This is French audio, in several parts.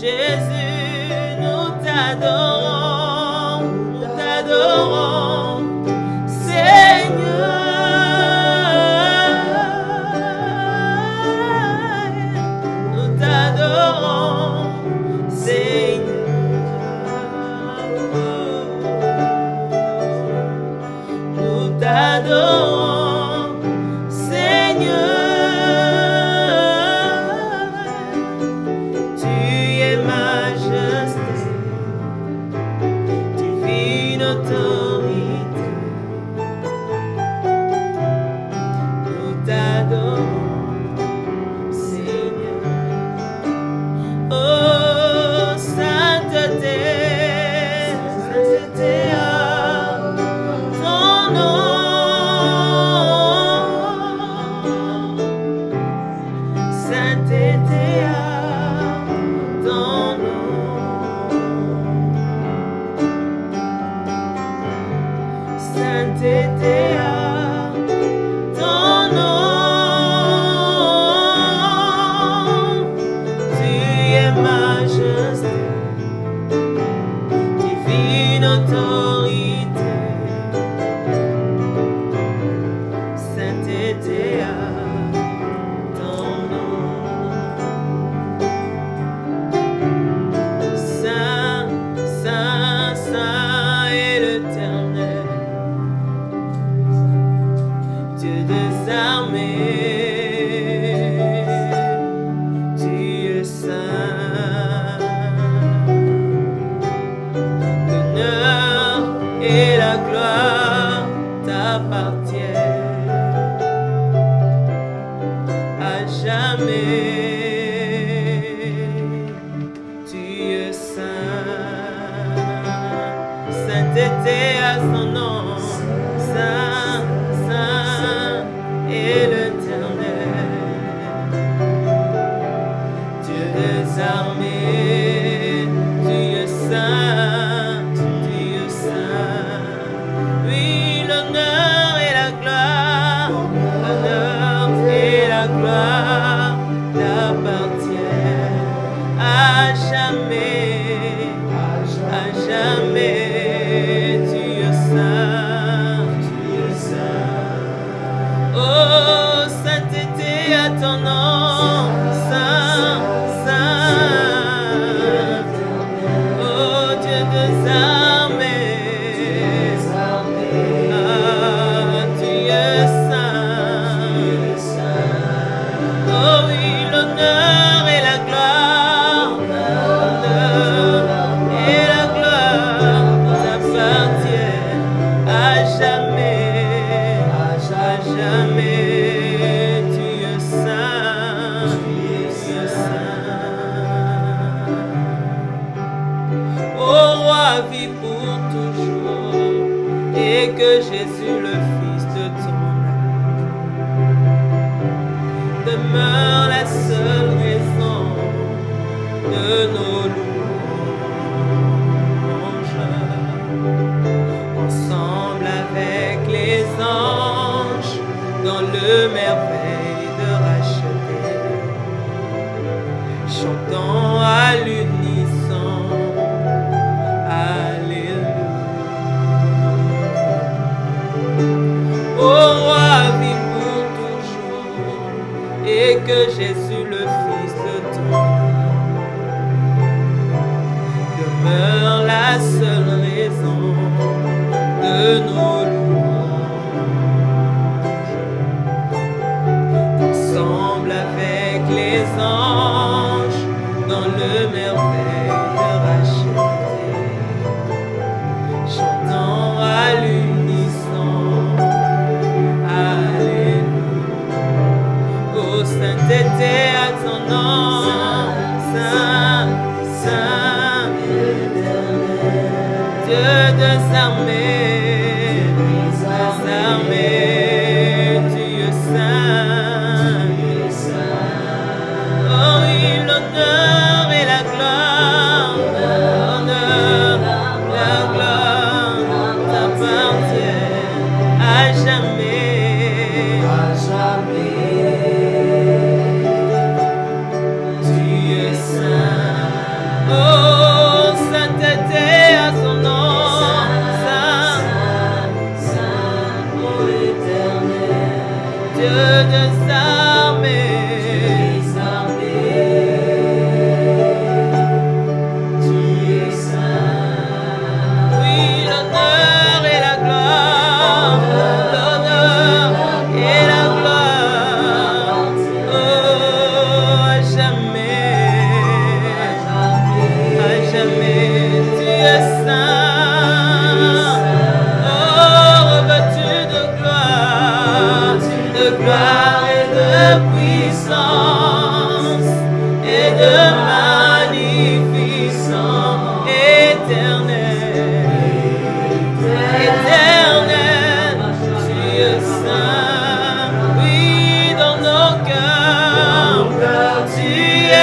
Jésus, nous t'adorons, Seigneur, nous t'adorons, Seigneur, nous t'adorons, Seigneur.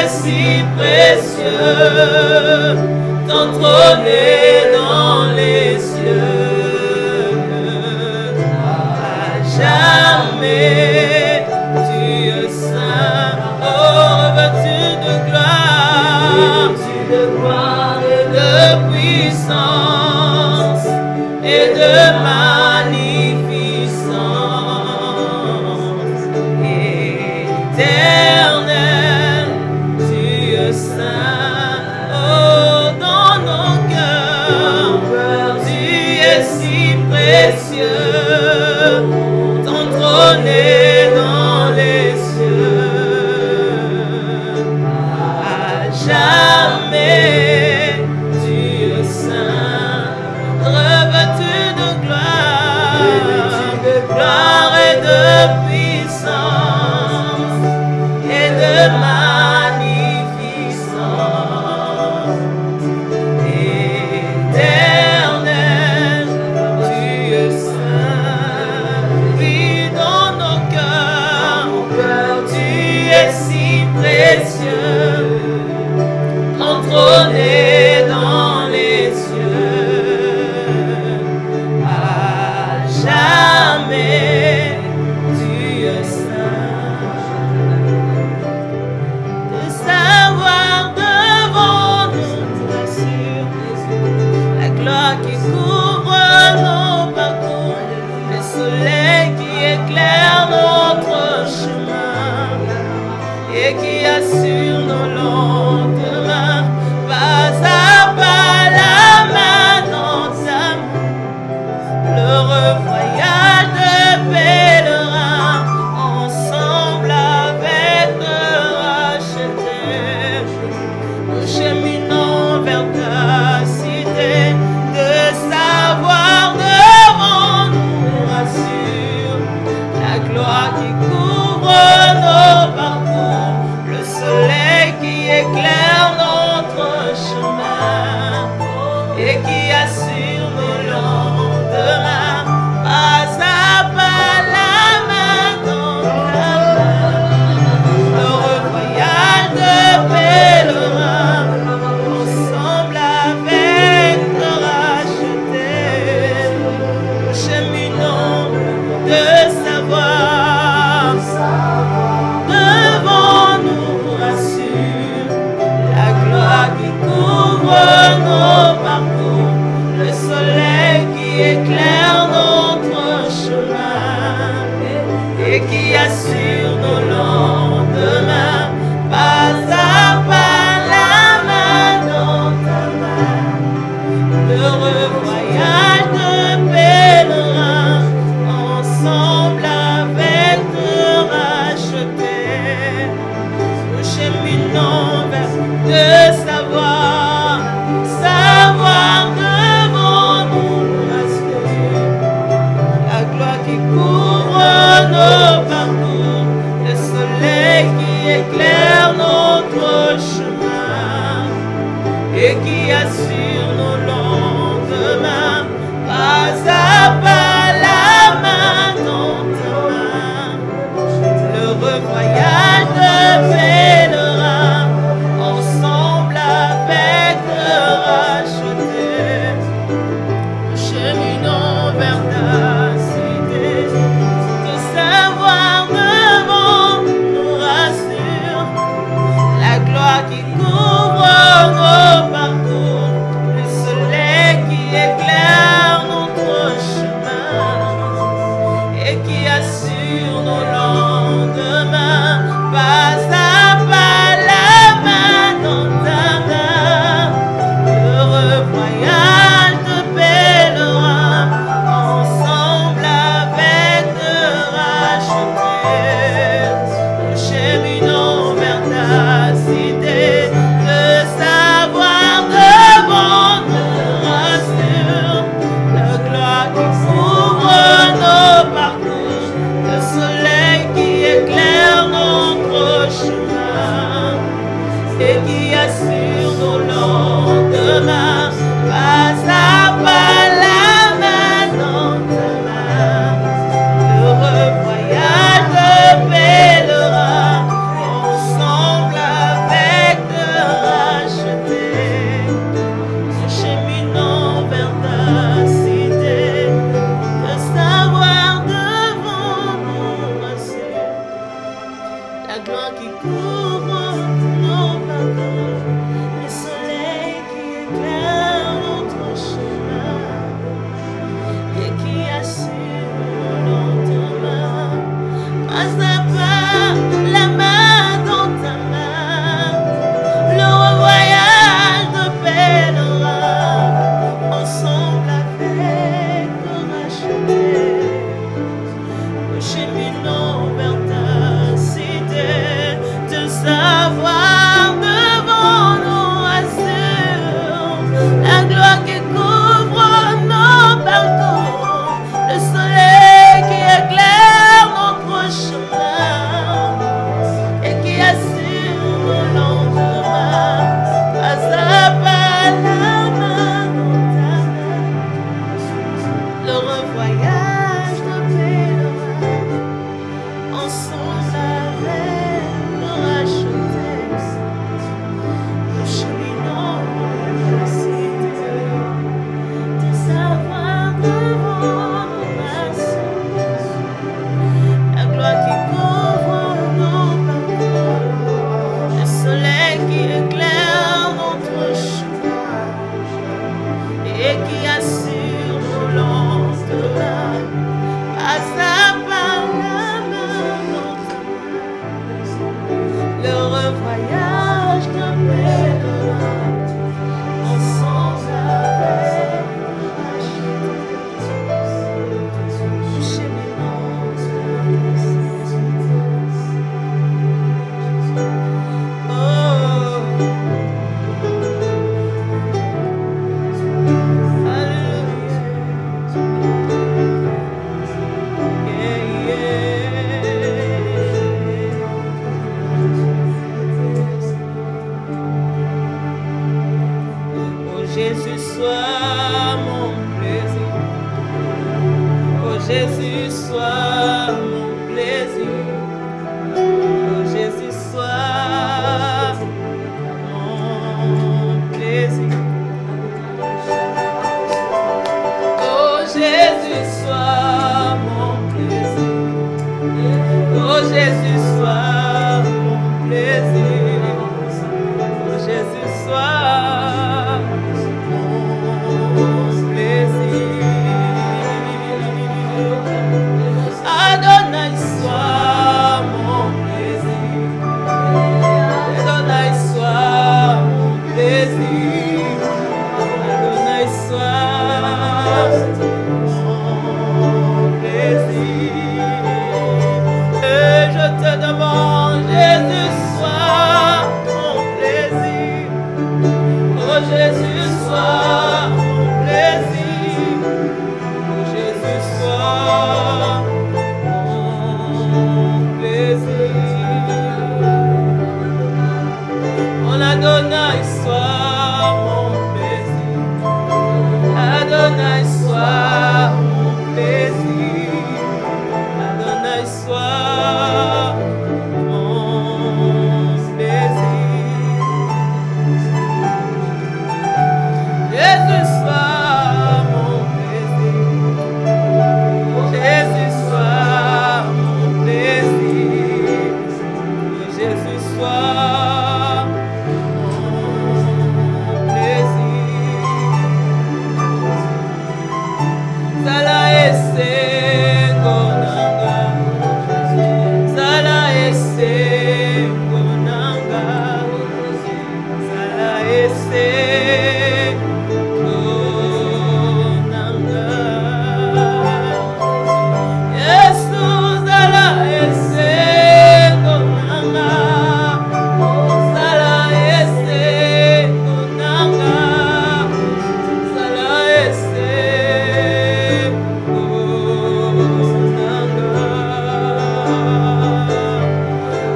es si précieux, ton trône est dans les cieux. À jamais, tu es saint, oh, revêtu de gloire et de puissance et de magnificence. Éternel, tu es saint, oh, dans nos cœurs, tu es si précieux, ton trône est dans les cieux. À jamais, tu es saint, revêtu de gloire et de puissance et de magnificence. Éternel, tu es saint, oui, dans nos cœurs, tu es si précieux, ton trône est dans les cieux. À jamais, tu es saint. De savoir devant nous, la gloire qui couvre nos parcours, le soleil qui éclaire notre chemin et qui assure nos lendemains, pas à pas la main dans ta main. L'heureux voyage de pèlerins, ensemble avec le racheté, nous cheminons vers ta cité. De savoir devant nous rassure la gloire qui couvre nos parcours, le soleil qui éclaire notre chemin et qui assure nos lendemains, pas à pas la main dans ta main. Heureux voyage de pèlerins, ensemble avec le racheté, nous cheminons de savoir devant nous rassure la gloire qui couvre nos parcours, le soleil qui éclaire notre chemin et qui assure nos lendemains, pas à pas la main dans ta main. L'heureux voyage de pèlerins, ensemble avec le racheté, nous cheminons vers de savoir devant nous rassure la gloire qui couvre nos parcours, le soleil qui éclaire notre chemin et qui assure nos lendemains, pas à pas la main dans ta main. L'heureux voyage de pèlerins, ensemble avec le racheté, nous cheminons vers ta cité. De savoir devant nous rassure la gloire qui couvre nos parcours, le soleil qui éclaire notre chemin et qui assure nos lendemains, pas à pas la main dans ta main. Heureux voyage de pèlerins, ensemble avec le racheté, nous cheminons vers ta cité. De savoir devant nous rassure la gloire qui couvre nos parcours, le soleil qui éclaire notre chemin et qui assure nos lendemains, pas à pas la main dans ta main. L'heureux voyage de pèlerins, ensemble avec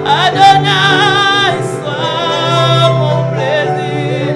Adonai, sois mon plaisir.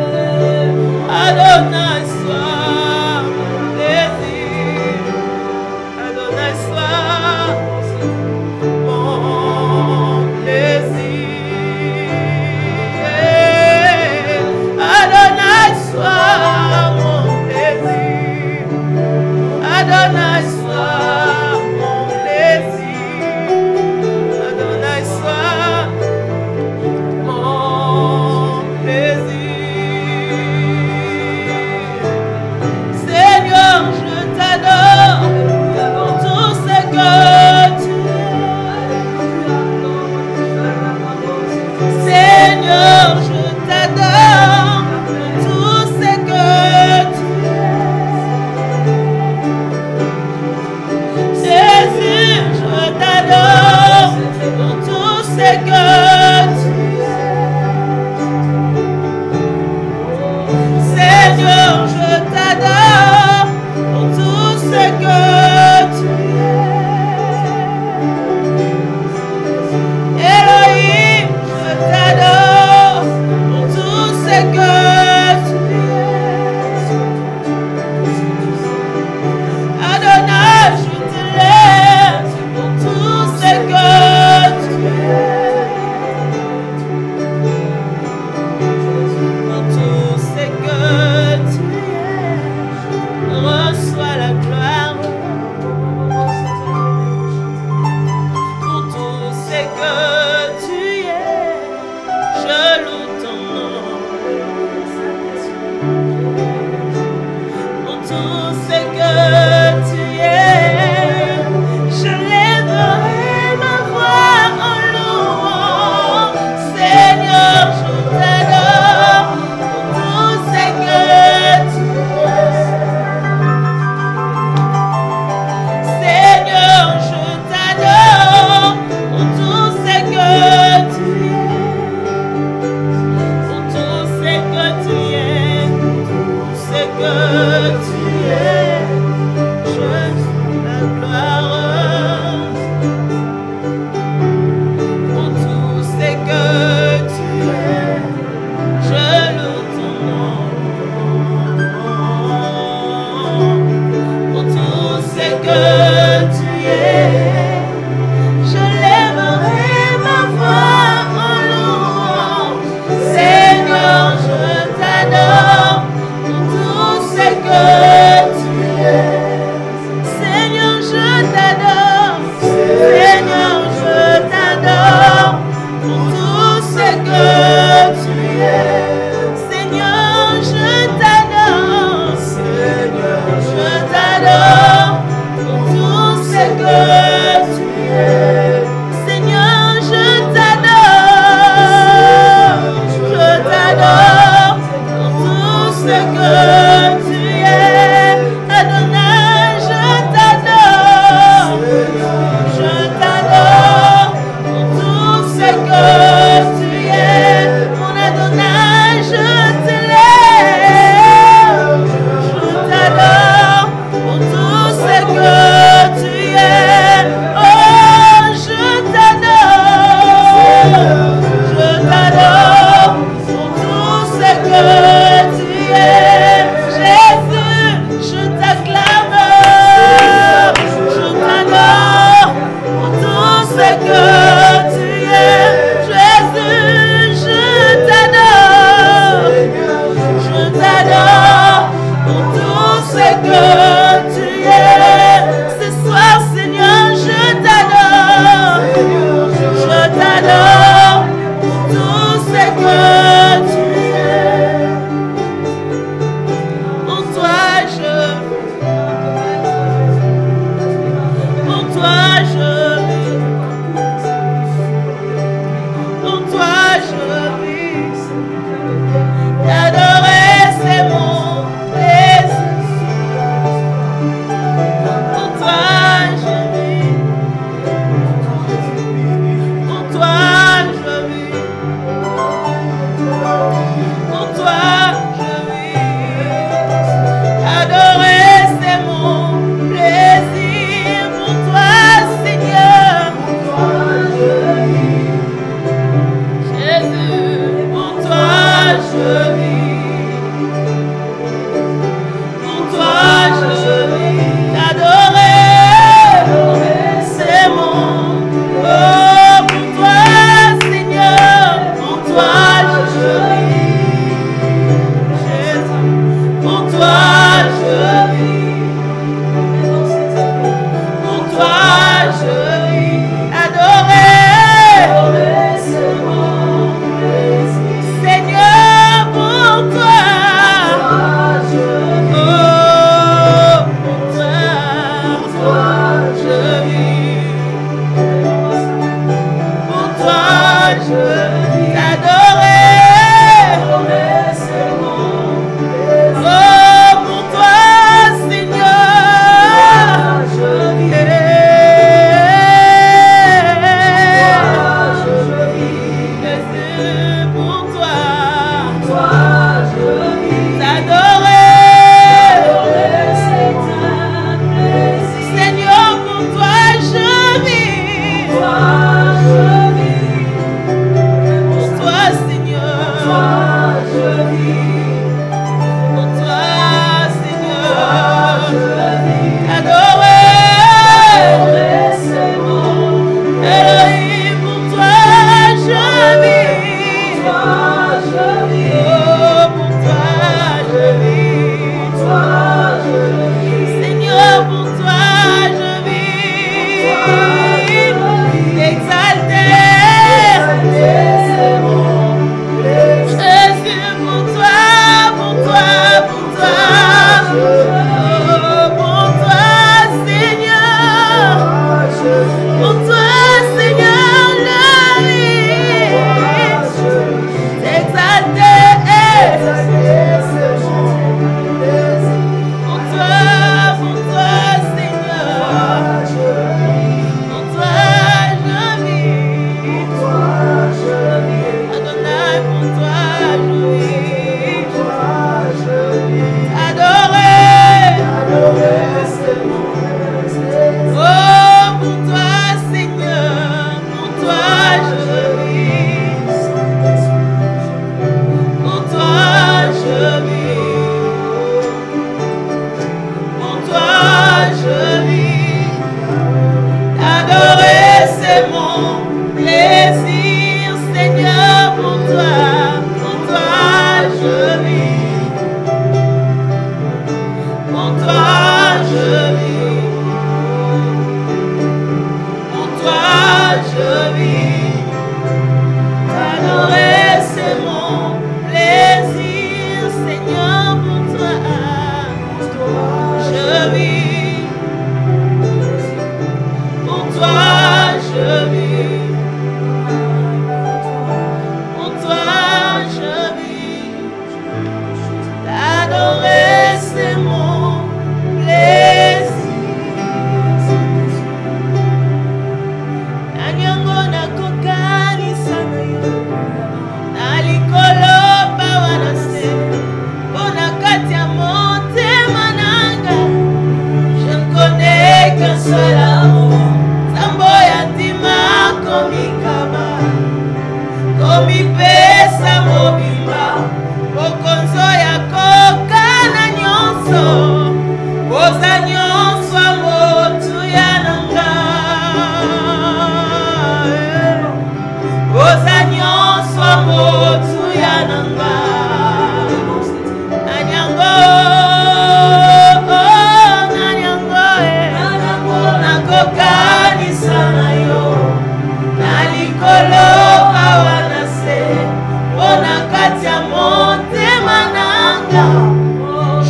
katia motema nanga.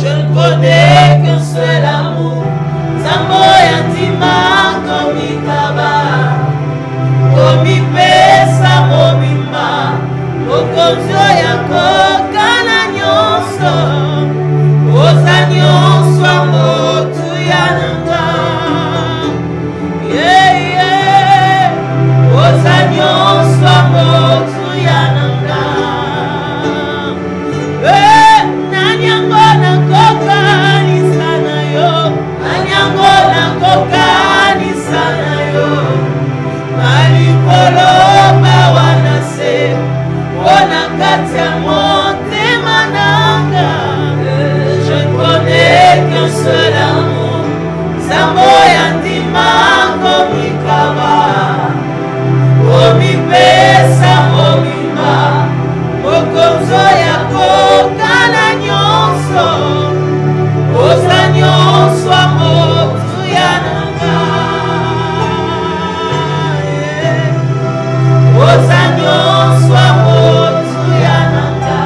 Je ne connais qu'un seul amour, Zambo yantima komikaba, komipesa mobimba, okonzo yako kana nyonso, oza nyonso motu yananga. Yeah, yeah, oza nyonso motu yananga. Nanyango nakoka ni sana yo, nanyango nakoka ni sana yo. Malikolo bawana se, ona katia motema nanga. Je connais qu'un seul amour, Zambo yantima komikaba, komipesa mobimba, okonzo yako kana nyonso, oza nyonso motu yananga. Oza nyonso motu yananga.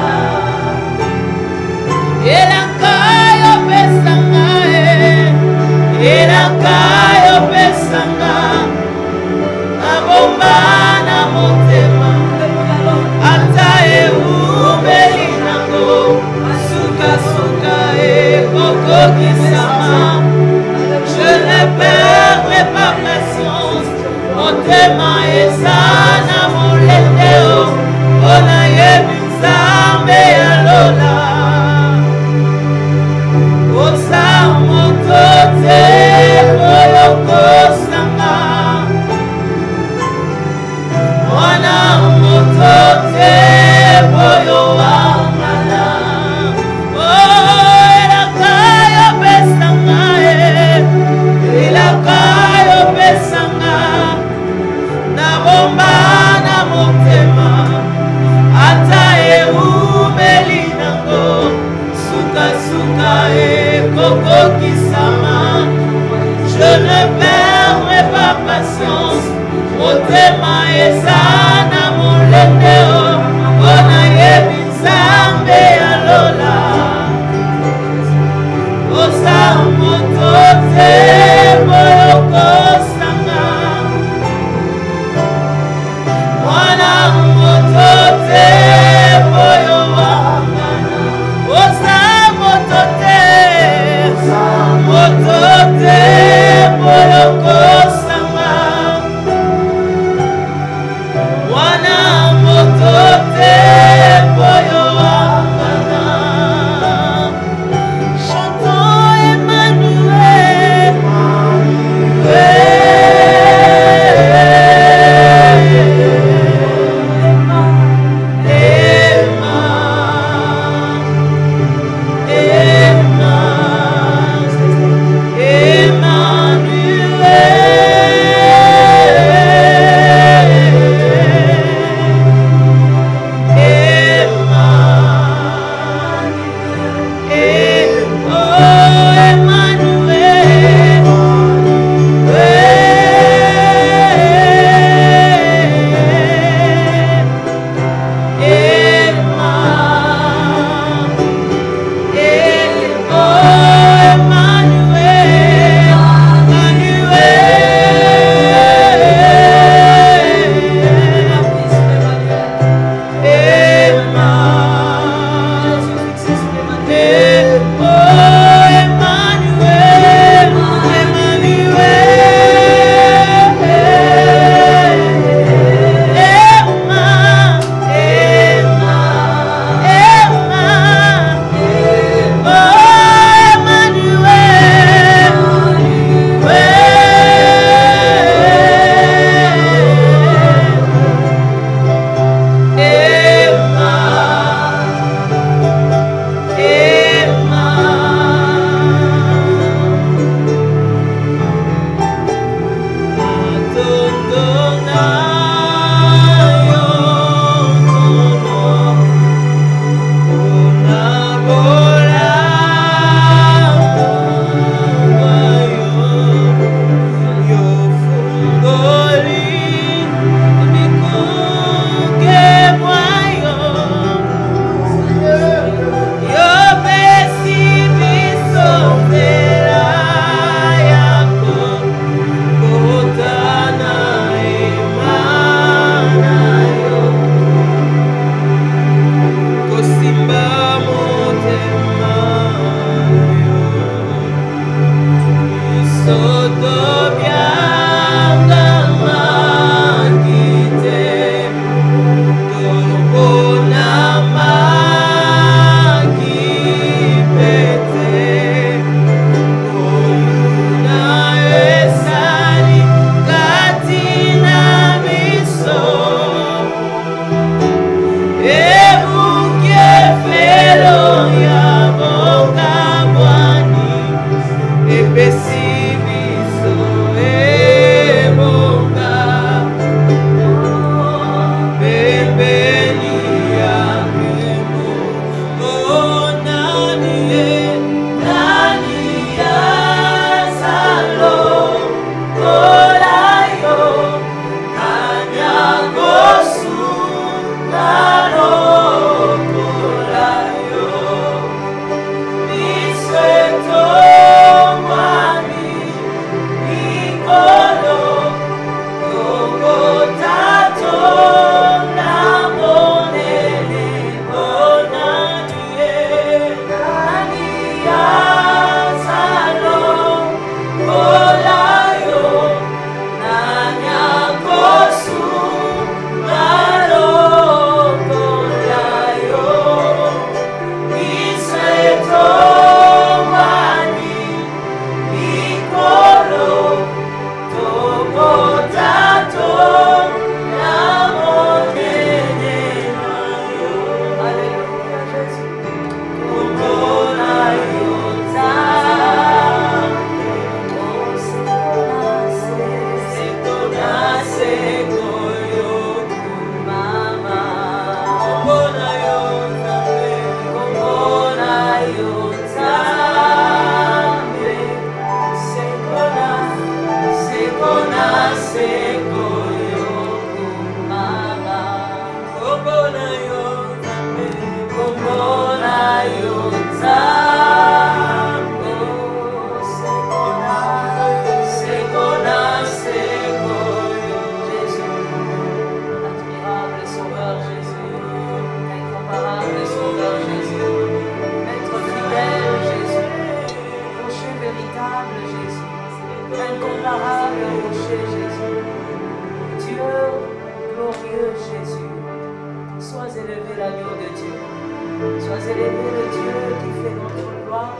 Sois élevé le Dieu qui fait notre gloire,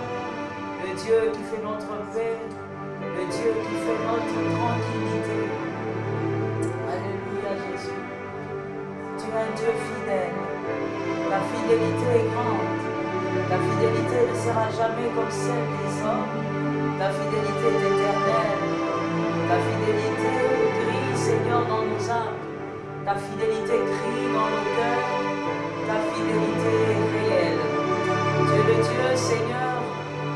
le Dieu qui fait notre paix, le Dieu qui fait notre tranquillité. Alléluia Jésus. Tu es un Dieu fidèle. Ta fidélité est grande. Ta fidélité ne sera jamais comme celle des hommes. Ta fidélité est éternelle. Ta fidélité grille, Seigneur, dans nos âmes. Ta fidélité crie dans nos cœurs. Ta fidélité est réelle. Tu es le Dieu, Seigneur,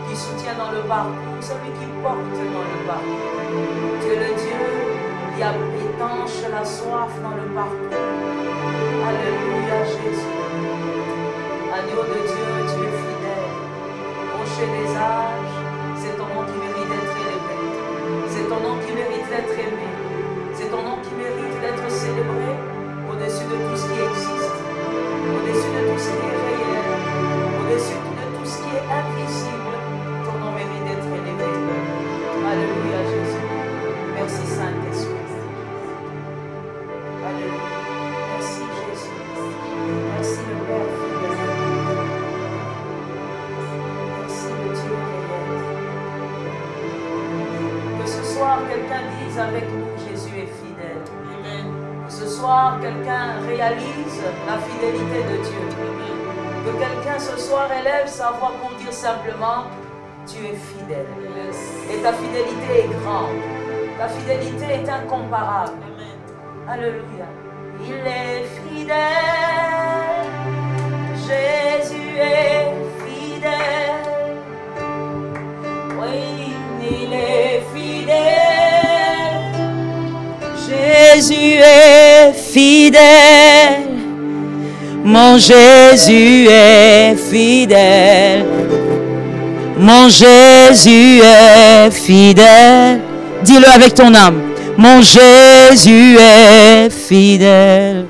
qui soutient dans le parcours, celui qui porte dans le parcours. Tu es le Dieu qui étanche la soif dans le parcours. Alléluia Jésus. Agneau de Dieu, tu es fidèle. Rocher des âges, c'est ton nom qui mérite d'être élevé. C'est ton nom qui mérite d'être aimé. C'est ton nom qui mérite d'être célébré au-dessus de tout ce qui existe, au-dessus de tout ce qui est réel, au-dessus de tout ce qui est invisible. Ton nom mérite d'être élevé. Alléluia Jésus. Merci Saint-Esprit. Alléluia. Merci Jésus. Merci le Père fidèle. Merci le Dieu réel. Que ce soir quelqu'un dise avec nous, Jésus est fidèle. Amen. Que ce soir quelqu'un réalise la fidélité de Dieu. Amen. Que quelqu'un ce soir élève sa voix pour dire simplement, tu es fidèle. Yes. Et ta fidélité est grande. Ta fidélité est incomparable. Amen. Alléluia. Il est fidèle. Jésus est fidèle. Oui, il est fidèle. Jésus est fidèle. Mon Jésus est fidèle. Mon Jésus est fidèle. Dis-le avec ton âme. Mon Jésus est fidèle.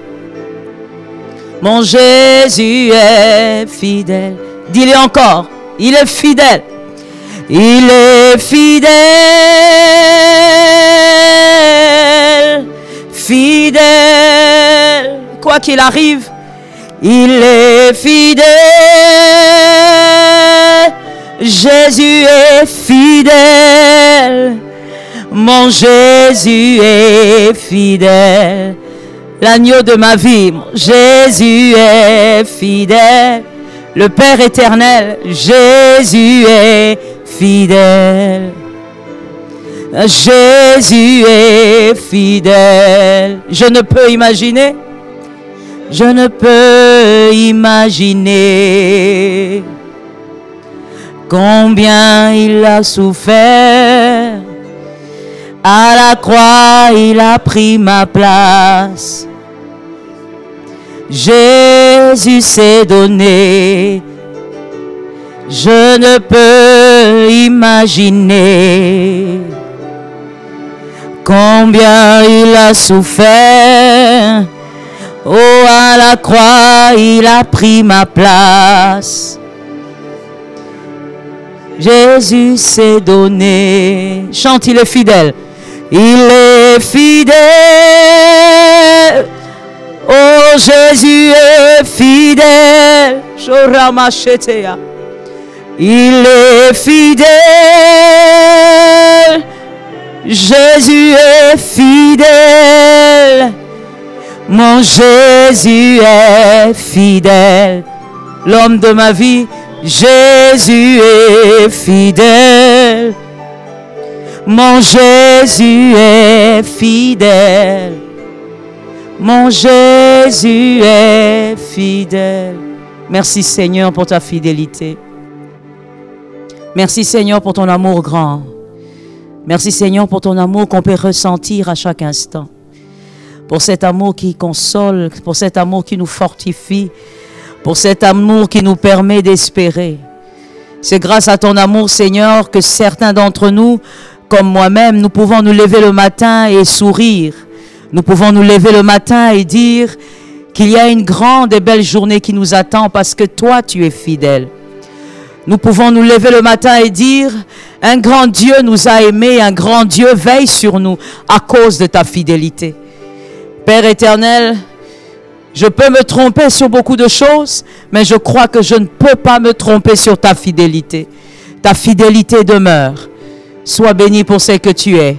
Mon Jésus est fidèle. Dis-le encore. Il est fidèle. Il est fidèle. Fidèle. Quoi qu'il arrive, il est fidèle. Jésus est fidèle. Mon Jésus est fidèle. L'agneau de ma vie, Jésus est fidèle. Le Père éternel, Jésus est fidèle. Jésus est fidèle. Je ne peux imaginer. Je ne peux imaginer combien il a souffert. À la croix, il a pris ma place. Jésus s'est donné. Je ne peux imaginer combien il a souffert. Oh, à la croix, il a pris ma place. Jésus s'est donné. Chante, il est fidèle. Il est fidèle. Oh, Jésus est fidèle. Il est fidèle. Jésus est fidèle. Mon Jésus est fidèle. L'homme de ma vie, Jésus est fidèle. Mon Jésus est fidèle. Mon Jésus est fidèle. Merci Seigneur pour ta fidélité. Merci Seigneur pour ton amour grand. Merci Seigneur pour ton amour qu'on peut ressentir à chaque instant. Pour cet amour qui console, pour cet amour qui nous fortifie, pour cet amour qui nous permet d'espérer. C'est grâce à ton amour, Seigneur, que certains d'entre nous, comme moi-même, nous pouvons nous lever le matin et sourire. Nous pouvons nous lever le matin et dire qu'il y a une grande et belle journée qui nous attend parce que toi, tu es fidèle. Nous pouvons nous lever le matin et dire, un grand Dieu nous a aimés, un grand Dieu veille sur nous à cause de ta fidélité. Père éternel, Je peux me tromper sur beaucoup de choses, mais je crois que je ne peux pas me tromper sur ta fidélité. Ta fidélité demeure. Sois béni pour ce que tu es.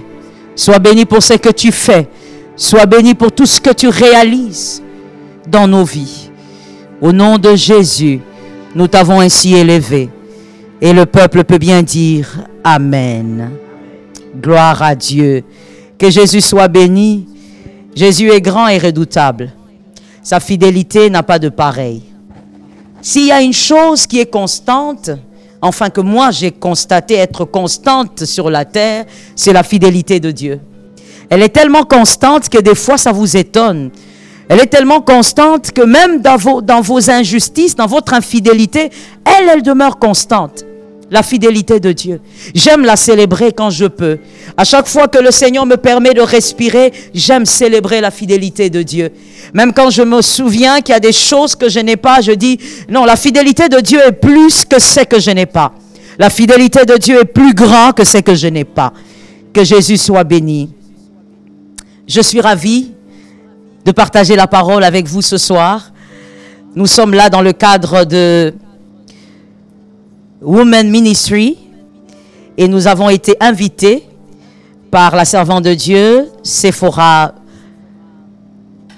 Sois béni pour ce que tu fais. Sois béni pour tout ce que tu réalises dans nos vies. Au nom de Jésus, nous t'avons ainsi élevé. Et le peuple peut bien dire Amen. Gloire à Dieu. Que Jésus soit béni. Jésus est grand et redoutable. Sa fidélité n'a pas de pareil. S'il y a une chose qui est constante, enfin que moi j'ai constaté être constante sur la terre, c'est la fidélité de Dieu. Elle est tellement constante que des fois ça vous étonne. Elle est tellement constante que même dans vos injustices, dans votre infidélité, elle demeure constante. La fidélité de Dieu. J'aime la célébrer quand je peux. À chaque fois que le Seigneur me permet de respirer, j'aime célébrer la fidélité de Dieu. Même quand je me souviens qu'il y a des choses que je n'ai pas, je dis, non, la fidélité de Dieu est plus que ce que je n'ai pas. La fidélité de Dieu est plus grand que ce que je n'ai pas. Que Jésus soit béni. Je suis ravi de partager la parole avec vous ce soir. Nous sommes là dans le cadre de Women Ministry et nous avons été invités par la servante de Dieu, Sephora,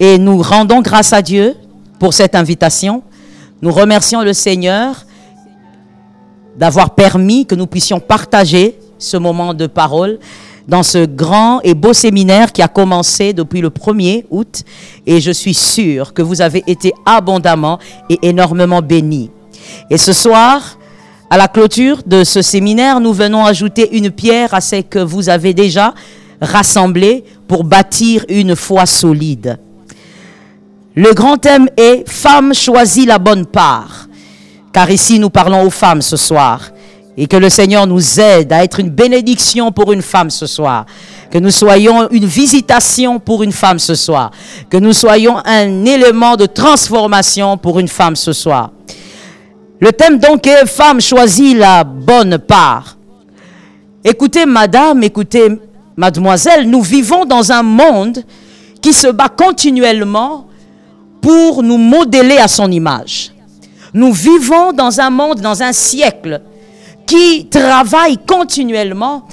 et nous rendons grâce à Dieu pour cette invitation. Nous remercions le Seigneur d'avoir permis que nous puissions partager ce moment de parole dans ce grand et beau séminaire qui a commencé depuis le 1er août et je suis sûre que vous avez été abondamment et énormément bénis. Et ce soir, à la clôture de ce séminaire, nous venons ajouter une pierre à ce que vous avez déjà rassemblé pour bâtir une foi solide. Le grand thème est « Femme choisit la bonne part ». Car ici, nous parlons aux femmes ce soir. Et que le Seigneur nous aide à être une bénédiction pour une femme ce soir. Que nous soyons une visitation pour une femme ce soir. Que nous soyons un élément de transformation pour une femme ce soir. Le thème donc est « Femme choisit la bonne part ». Écoutez madame, écoutez mademoiselle, nous vivons dans un monde qui se bat continuellement pour nous modeler à son image. Nous vivons dans un monde, dans un siècle qui travaille continuellement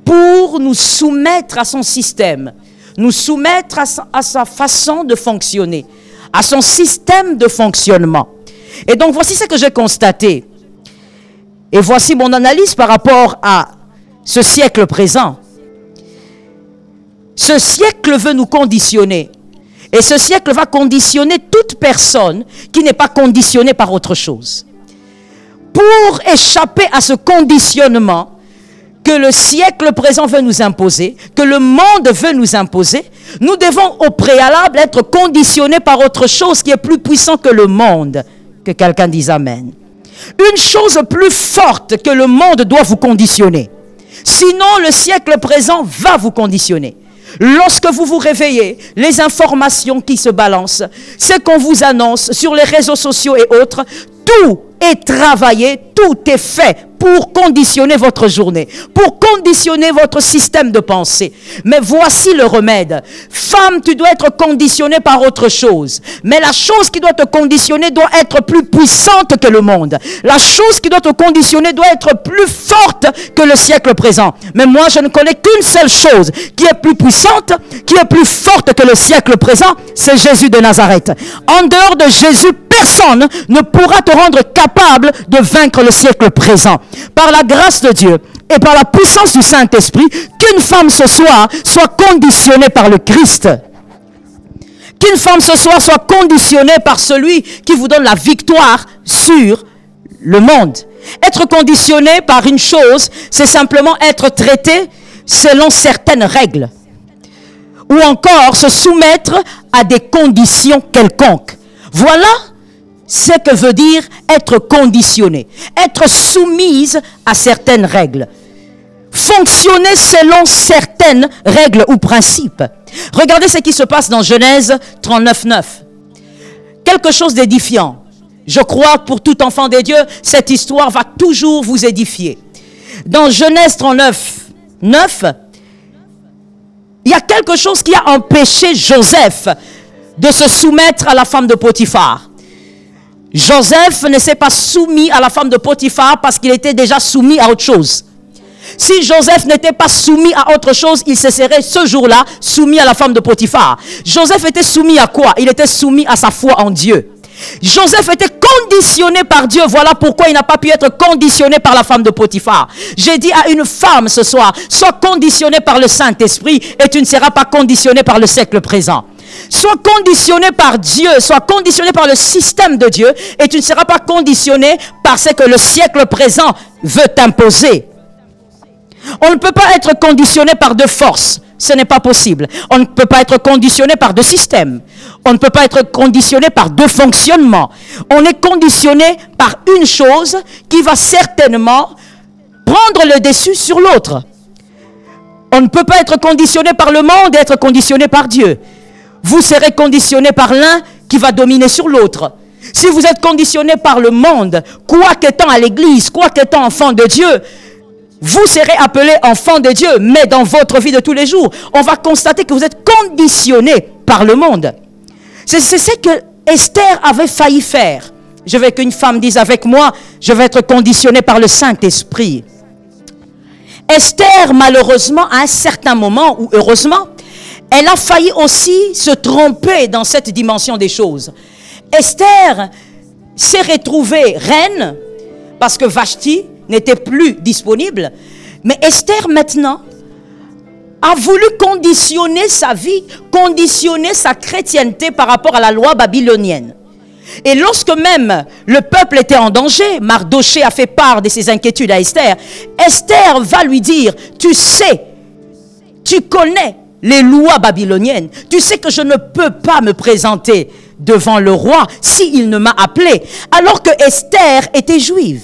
pour nous soumettre à son système, nous soumettre à sa façon de fonctionner, à son système de fonctionnement. Et donc, voici ce que j'ai constaté. Et voici mon analyse par rapport à ce siècle présent. Ce siècle veut nous conditionner. Et ce siècle va conditionner toute personne qui n'est pas conditionnée par autre chose. Pour échapper à ce conditionnement que le siècle présent veut nous imposer, que le monde veut nous imposer, nous devons au préalable être conditionnés par autre chose qui est plus puissant que le monde. Que quelqu'un dise Amen. Une chose plus forte que le monde doit vous conditionner. Sinon, le siècle présent va vous conditionner. Lorsque vous vous réveillez, les informations qui se balancent, ce qu'on vous annonce sur les réseaux sociaux et autres, tout est travaillé, tout est fait pour conditionner votre journée, pour conditionner votre système de pensée. Mais voici le remède. Femme, tu dois être conditionnée par autre chose. Mais la chose qui doit te conditionner doit être plus puissante que le monde. La chose qui doit te conditionner doit être plus forte que le siècle présent. Mais moi, je ne connais qu'une seule chose qui est plus puissante, qui est plus forte que le siècle présent, c'est Jésus de Nazareth. En dehors de Jésus, personne ne pourra te rendre capable de vaincre le siècle présent. Par la grâce de Dieu et par la puissance du Saint-Esprit, qu'une femme ce soir soit conditionnée par le Christ. Qu'une femme ce soir soit conditionnée par celui qui vous donne la victoire sur le monde. Être conditionné par une chose, c'est simplement être traité selon certaines règles. Ou encore se soumettre à des conditions quelconques. Voilà ce que veut dire être conditionné, être soumise à certaines règles, fonctionner selon certaines règles ou principes. Regardez ce qui se passe dans Genèse 39:9. Quelque chose d'édifiant. Je crois pour tout enfant de Dieu, cette histoire va toujours vous édifier. Dans Genèse 39:9, il y a quelque chose qui a empêché Joseph de se soumettre à la femme de Potiphar. Joseph ne s'est pas soumis à la femme de Potiphar parce qu'il était déjà soumis à autre chose. Si Joseph n'était pas soumis à autre chose, il se serait ce jour-là soumis à la femme de Potiphar. Joseph était soumis à quoi? Il était soumis à sa foi en Dieu. Joseph était conditionné par Dieu. Voilà pourquoi il n'a pas pu être conditionné par la femme de Potiphar. J'ai dit à une femme ce soir, sois conditionnée par le Saint-Esprit et tu ne seras pas conditionné par le siècle présent. Sois conditionné par Dieu, sois conditionné par le système de Dieu et tu ne seras pas conditionné par ce que le siècle présent veut t'imposer. On ne peut pas être conditionné par deux forces. Ce n'est pas possible. On ne peut pas être conditionné par deux systèmes. On ne peut pas être conditionné par deux fonctionnements. On est conditionné par une chose qui va certainement prendre le dessus sur l'autre. On ne peut pas être conditionné par le monde et être conditionné par Dieu. Vous serez conditionné par l'un qui va dominer sur l'autre. Si vous êtes conditionné par le monde, quoi qu'étant à l'église, quoi qu'étant enfant de Dieu, vous serez appelé enfant de Dieu, mais dans votre vie de tous les jours, on va constater que vous êtes conditionné par le monde. C'est ce que Esther avait failli faire. Je veux qu'une femme dise avec moi, je vais être conditionnée par le Saint-Esprit. Esther, malheureusement, à un certain moment, ou heureusement, elle a failli aussi se tromper dans cette dimension des choses. Esther s'est retrouvée reine parce que Vashti n'était plus disponible. Mais Esther maintenant a voulu conditionner sa vie, conditionner sa chrétienté par rapport à la loi babylonienne. Et lorsque même le peuple était en danger, Mardoché a fait part de ses inquiétudes à Esther. Esther va lui dire, tu sais, tu connais les lois babyloniennes. Tu sais que je ne peux pas me présenter devant le roi s'il ne m'a appelé. Alors que Esther était juive.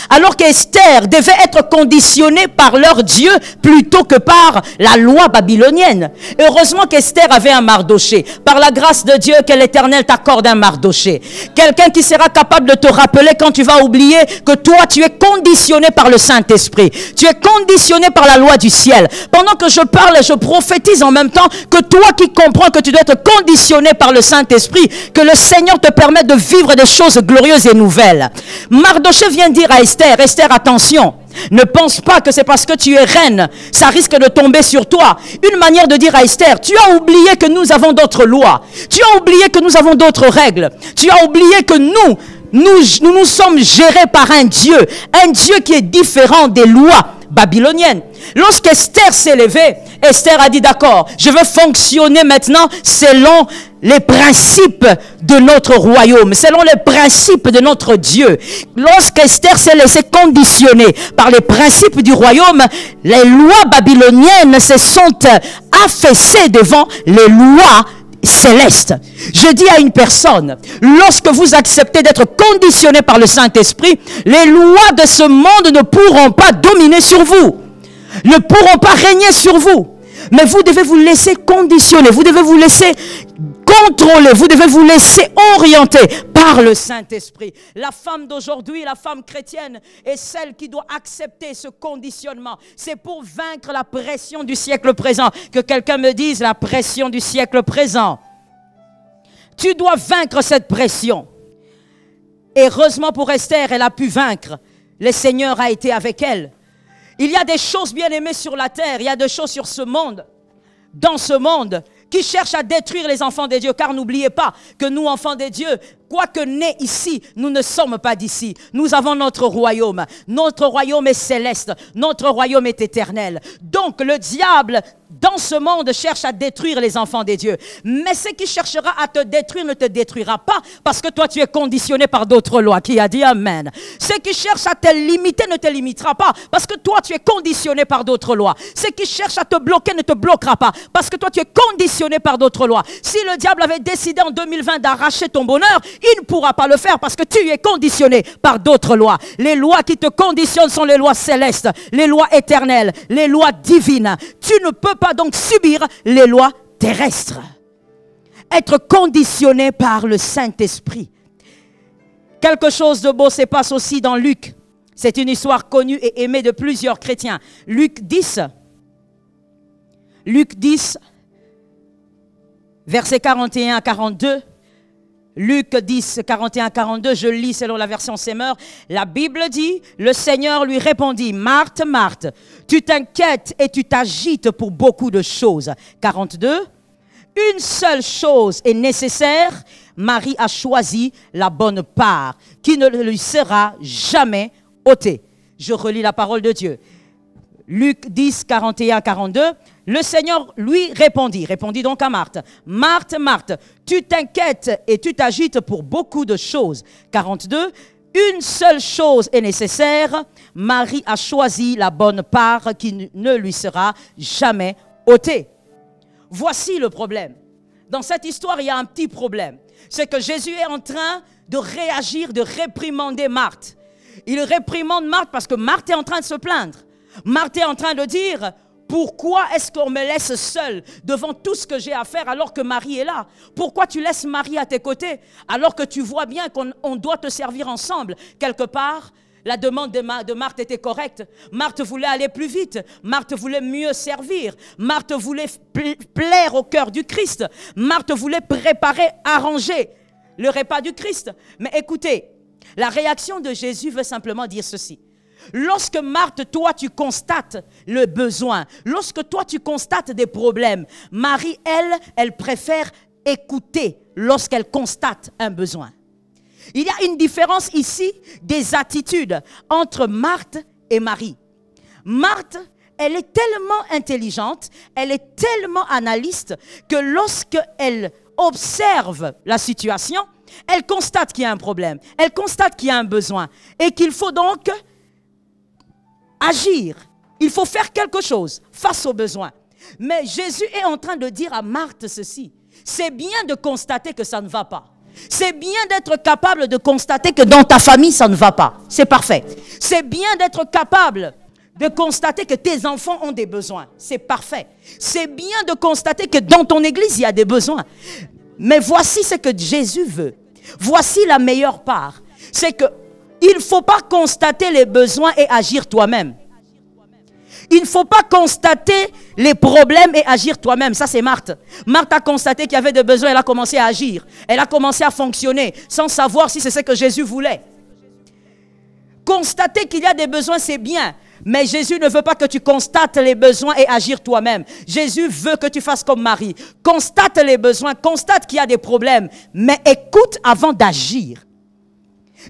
Alors qu'Esther devait être conditionnée par leur Dieu plutôt que par la loi babylonienne. Heureusement qu'Esther avait un Mardoché. Par la grâce de Dieu, que l'Éternel t'accorde un Mardoché. Quelqu'un qui sera capable de te rappeler quand tu vas oublier que toi, tu es conditionné par le Saint-Esprit. Tu es conditionné par la loi du ciel. Pendant que je parle, je prophétise en même temps que toi qui comprends que tu dois être conditionné par le Saint-Esprit, que le Seigneur te permette de vivre des choses glorieuses et nouvelles. Mardoché vient dire à Esther, Esther, attention, ne pense pas que c'est parce que tu es reine, ça risque de tomber sur toi. Une manière de dire à Esther, tu as oublié que nous avons d'autres lois, tu as oublié que nous avons d'autres règles, tu as oublié que nous sommes gérés par un Dieu qui est différent des lois babyloniennes. Lorsqu'Esther s'est levée, Esther a dit d'accord, je veux fonctionner maintenant selon les principes de notre royaume, selon les principes de notre Dieu. Lorsqu'Esther s'est laissée conditionner par les principes du royaume, les lois babyloniennes se sont affaissées devant les lois célestes. Je dis à une personne, lorsque vous acceptez d'être conditionné par le Saint-Esprit, les lois de ce monde ne pourront pas dominer sur vous, ne pourront pas régner sur vous. Mais vous devez vous laisser conditionner, vous devez vous laisser contrôler, vous devez vous laisser orienter par le Saint-Esprit. La femme d'aujourd'hui, la femme chrétienne, est celle qui doit accepter ce conditionnement. C'est pour vaincre la pression du siècle présent. Que quelqu'un me dise la pression du siècle présent. Tu dois vaincre cette pression. Et heureusement pour Esther, elle a pu vaincre. Le Seigneur a été avec elle. Il y a des choses bien aimées sur la terre, il y a des choses sur ce monde, dans ce monde, qui cherchent à détruire les enfants de Dieu. Car n'oubliez pas que nous, enfants de Dieu, quoique nés ici, nous ne sommes pas d'ici. Nous avons notre royaume. Notre royaume est céleste. Notre royaume est éternel. Donc le diable, dans ce monde, cherche à détruire les enfants de Dieu. Mais ce qui cherchera à te détruire ne te détruira pas parce que toi, tu es conditionné par d'autres lois. Qui a dit Amen? Ce qui cherche à te limiter ne te limitera pas parce que toi, tu es conditionné par d'autres lois. Ce qui cherche à te bloquer ne te bloquera pas parce que toi, tu es conditionné par d'autres lois. Si le diable avait décidé en 2020 d'arracher ton bonheur, il ne pourra pas le faire parce que tu es conditionné par d'autres lois. Les lois qui te conditionnent sont les lois célestes, les lois éternelles, les lois divines. Tu ne peux pas donc subir les lois terrestres. Être conditionné par le Saint-Esprit. Quelque chose de beau se passe aussi dans Luc. C'est une histoire connue et aimée de plusieurs chrétiens. Luc 10. versets 41 à 42. Luc 10, 41 à 42, je lis selon la version Semeur. La Bible dit, le Seigneur lui répondit, Marthe, Marthe, tu t'inquiètes et tu t'agites pour beaucoup de choses. 42, une seule chose est nécessaire, Marie a choisi la bonne part, qui ne lui sera jamais ôtée. Je relis la parole de Dieu. Luc 10, 41, 42. Le Seigneur lui répondit donc à Marthe. Marthe, Marthe, tu t'inquiètes et tu t'agites pour beaucoup de choses. 42. Une seule chose est nécessaire. Marie a choisi la bonne part qui ne lui sera jamais ôtée. Voici le problème. Dans cette histoire, il y a un petit problème. C'est que Jésus est en train de réagir, de réprimander Marthe. Il réprimande Marthe parce que Marthe est en train de se plaindre. Marthe est en train de dire, pourquoi est-ce qu'on me laisse seule devant tout ce que j'ai à faire alors que Marie est là? Pourquoi tu laisses Marie à tes côtés alors que tu vois bien qu'on doit te servir ensemble? Quelque part, la demande de Marthe était correcte. Marthe voulait aller plus vite. Marthe voulait mieux servir. Marthe voulait plaire au cœur du Christ. Marthe voulait préparer, arranger le repas du Christ. Mais écoutez, la réaction de Jésus veut simplement dire ceci. Lorsque Marthe, toi, tu constates le besoin, lorsque toi, tu constates des problèmes, Marie, elle préfère écouter lorsqu'elle constate un besoin. Il y a une différence ici des attitudes entre Marthe et Marie. Marthe, elle est tellement intelligente, elle est tellement analyste que lorsqu'elle observe la situation, elle constate qu'il y a un problème, elle constate qu'il y a un besoin et qu'il faut donc agir. Il faut faire quelque chose face aux besoins. Mais Jésus est en train de dire à Marthe ceci. C'est bien de constater que ça ne va pas. C'est bien d'être capable de constater que dans ta famille, ça ne va pas. C'est parfait. C'est bien d'être capable de constater que tes enfants ont des besoins. C'est parfait. C'est bien de constater que dans ton église, il y a des besoins. Mais voici ce que Jésus veut. Voici la meilleure part. C'est que il ne faut pas constater les besoins et agir toi-même. Il ne faut pas constater les problèmes et agir toi-même. Ça, c'est Marthe. Marthe a constaté qu'il y avait des besoins. Elle a commencé à agir. Elle a commencé à fonctionner sans savoir si c'est ce que Jésus voulait. Constater qu'il y a des besoins, c'est bien. Mais Jésus ne veut pas que tu constates les besoins et agir toi-même. Jésus veut que tu fasses comme Marie. Constate les besoins, constate qu'il y a des problèmes. Mais écoute avant d'agir.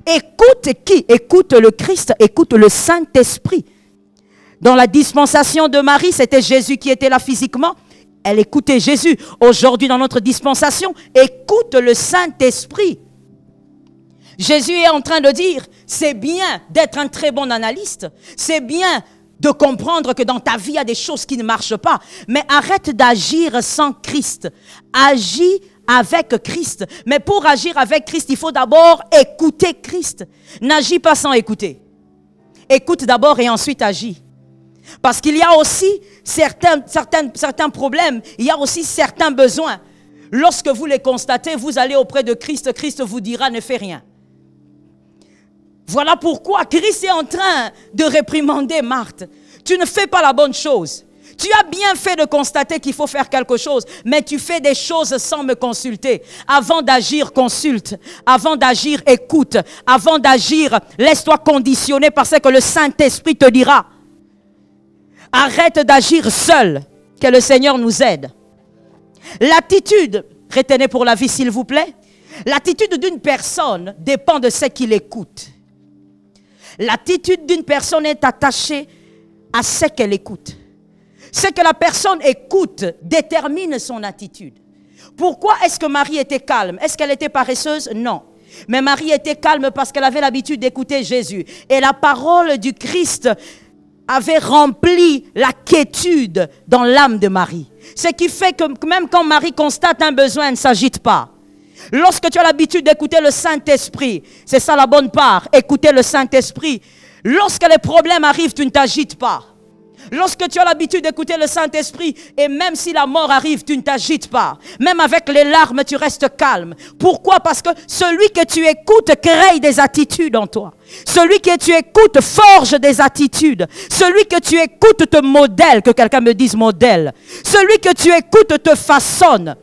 Écoute qui? Écoute le Christ, écoute le Saint-Esprit. Dans la dispensation de Marie, c'était Jésus qui était là physiquement. Elle écoutait Jésus. Aujourd'hui, dans notre dispensation, écoute le Saint-Esprit. Jésus est en train de dire, c'est bien d'être un très bon analyste. C'est bien de comprendre que dans ta vie, il y a des choses qui ne marchent pas. Mais arrête d'agir sans Christ. Agis avec Christ. Mais pour agir avec Christ, il faut d'abord écouter Christ. N'agis pas sans écouter. Écoute d'abord et ensuite agis. Parce qu'il y a aussi certains problèmes, il y a aussi certains besoins. Lorsque vous les constatez, vous allez auprès de Christ, Christ vous dira ne fais rien. Voilà pourquoi Christ est en train de réprimander Marthe. Tu ne fais pas la bonne chose. Tu as bien fait de constater qu'il faut faire quelque chose, mais tu fais des choses sans me consulter. Avant d'agir, consulte. Avant d'agir, écoute. Avant d'agir, laisse-toi conditionner parce que le Saint-Esprit te dira. Arrête d'agir seul, que le Seigneur nous aide. L'attitude, retenez pour la vie s'il vous plaît, l'attitude d'une personne dépend de ce qu'il écoute. L'attitude d'une personne est attachée à ce qu'elle écoute. Ce que la personne écoute détermine son attitude. Pourquoi est-ce que Marie était calme? Est-ce qu'elle était paresseuse? Non. Mais Marie était calme parce qu'elle avait l'habitude d'écouter Jésus. Et la parole du Christ avait rempli la quiétude dans l'âme de Marie. Ce qui fait que même quand Marie constate un besoin, elle ne s'agite pas. Lorsque tu as l'habitude d'écouter le Saint-Esprit, c'est ça la bonne part, écouter le Saint-Esprit. Lorsque les problèmes arrivent, tu ne t'agites pas. Lorsque tu as l'habitude d'écouter le Saint-Esprit, et même si la mort arrive, tu ne t'agites pas. Même avec les larmes, tu restes calme. Pourquoi? Parce que celui que tu écoutes crée des attitudes en toi. Celui que tu écoutes forge des attitudes. Celui que tu écoutes te modèle, que quelqu'un me dise modèle. Celui que tu écoutes te façonne.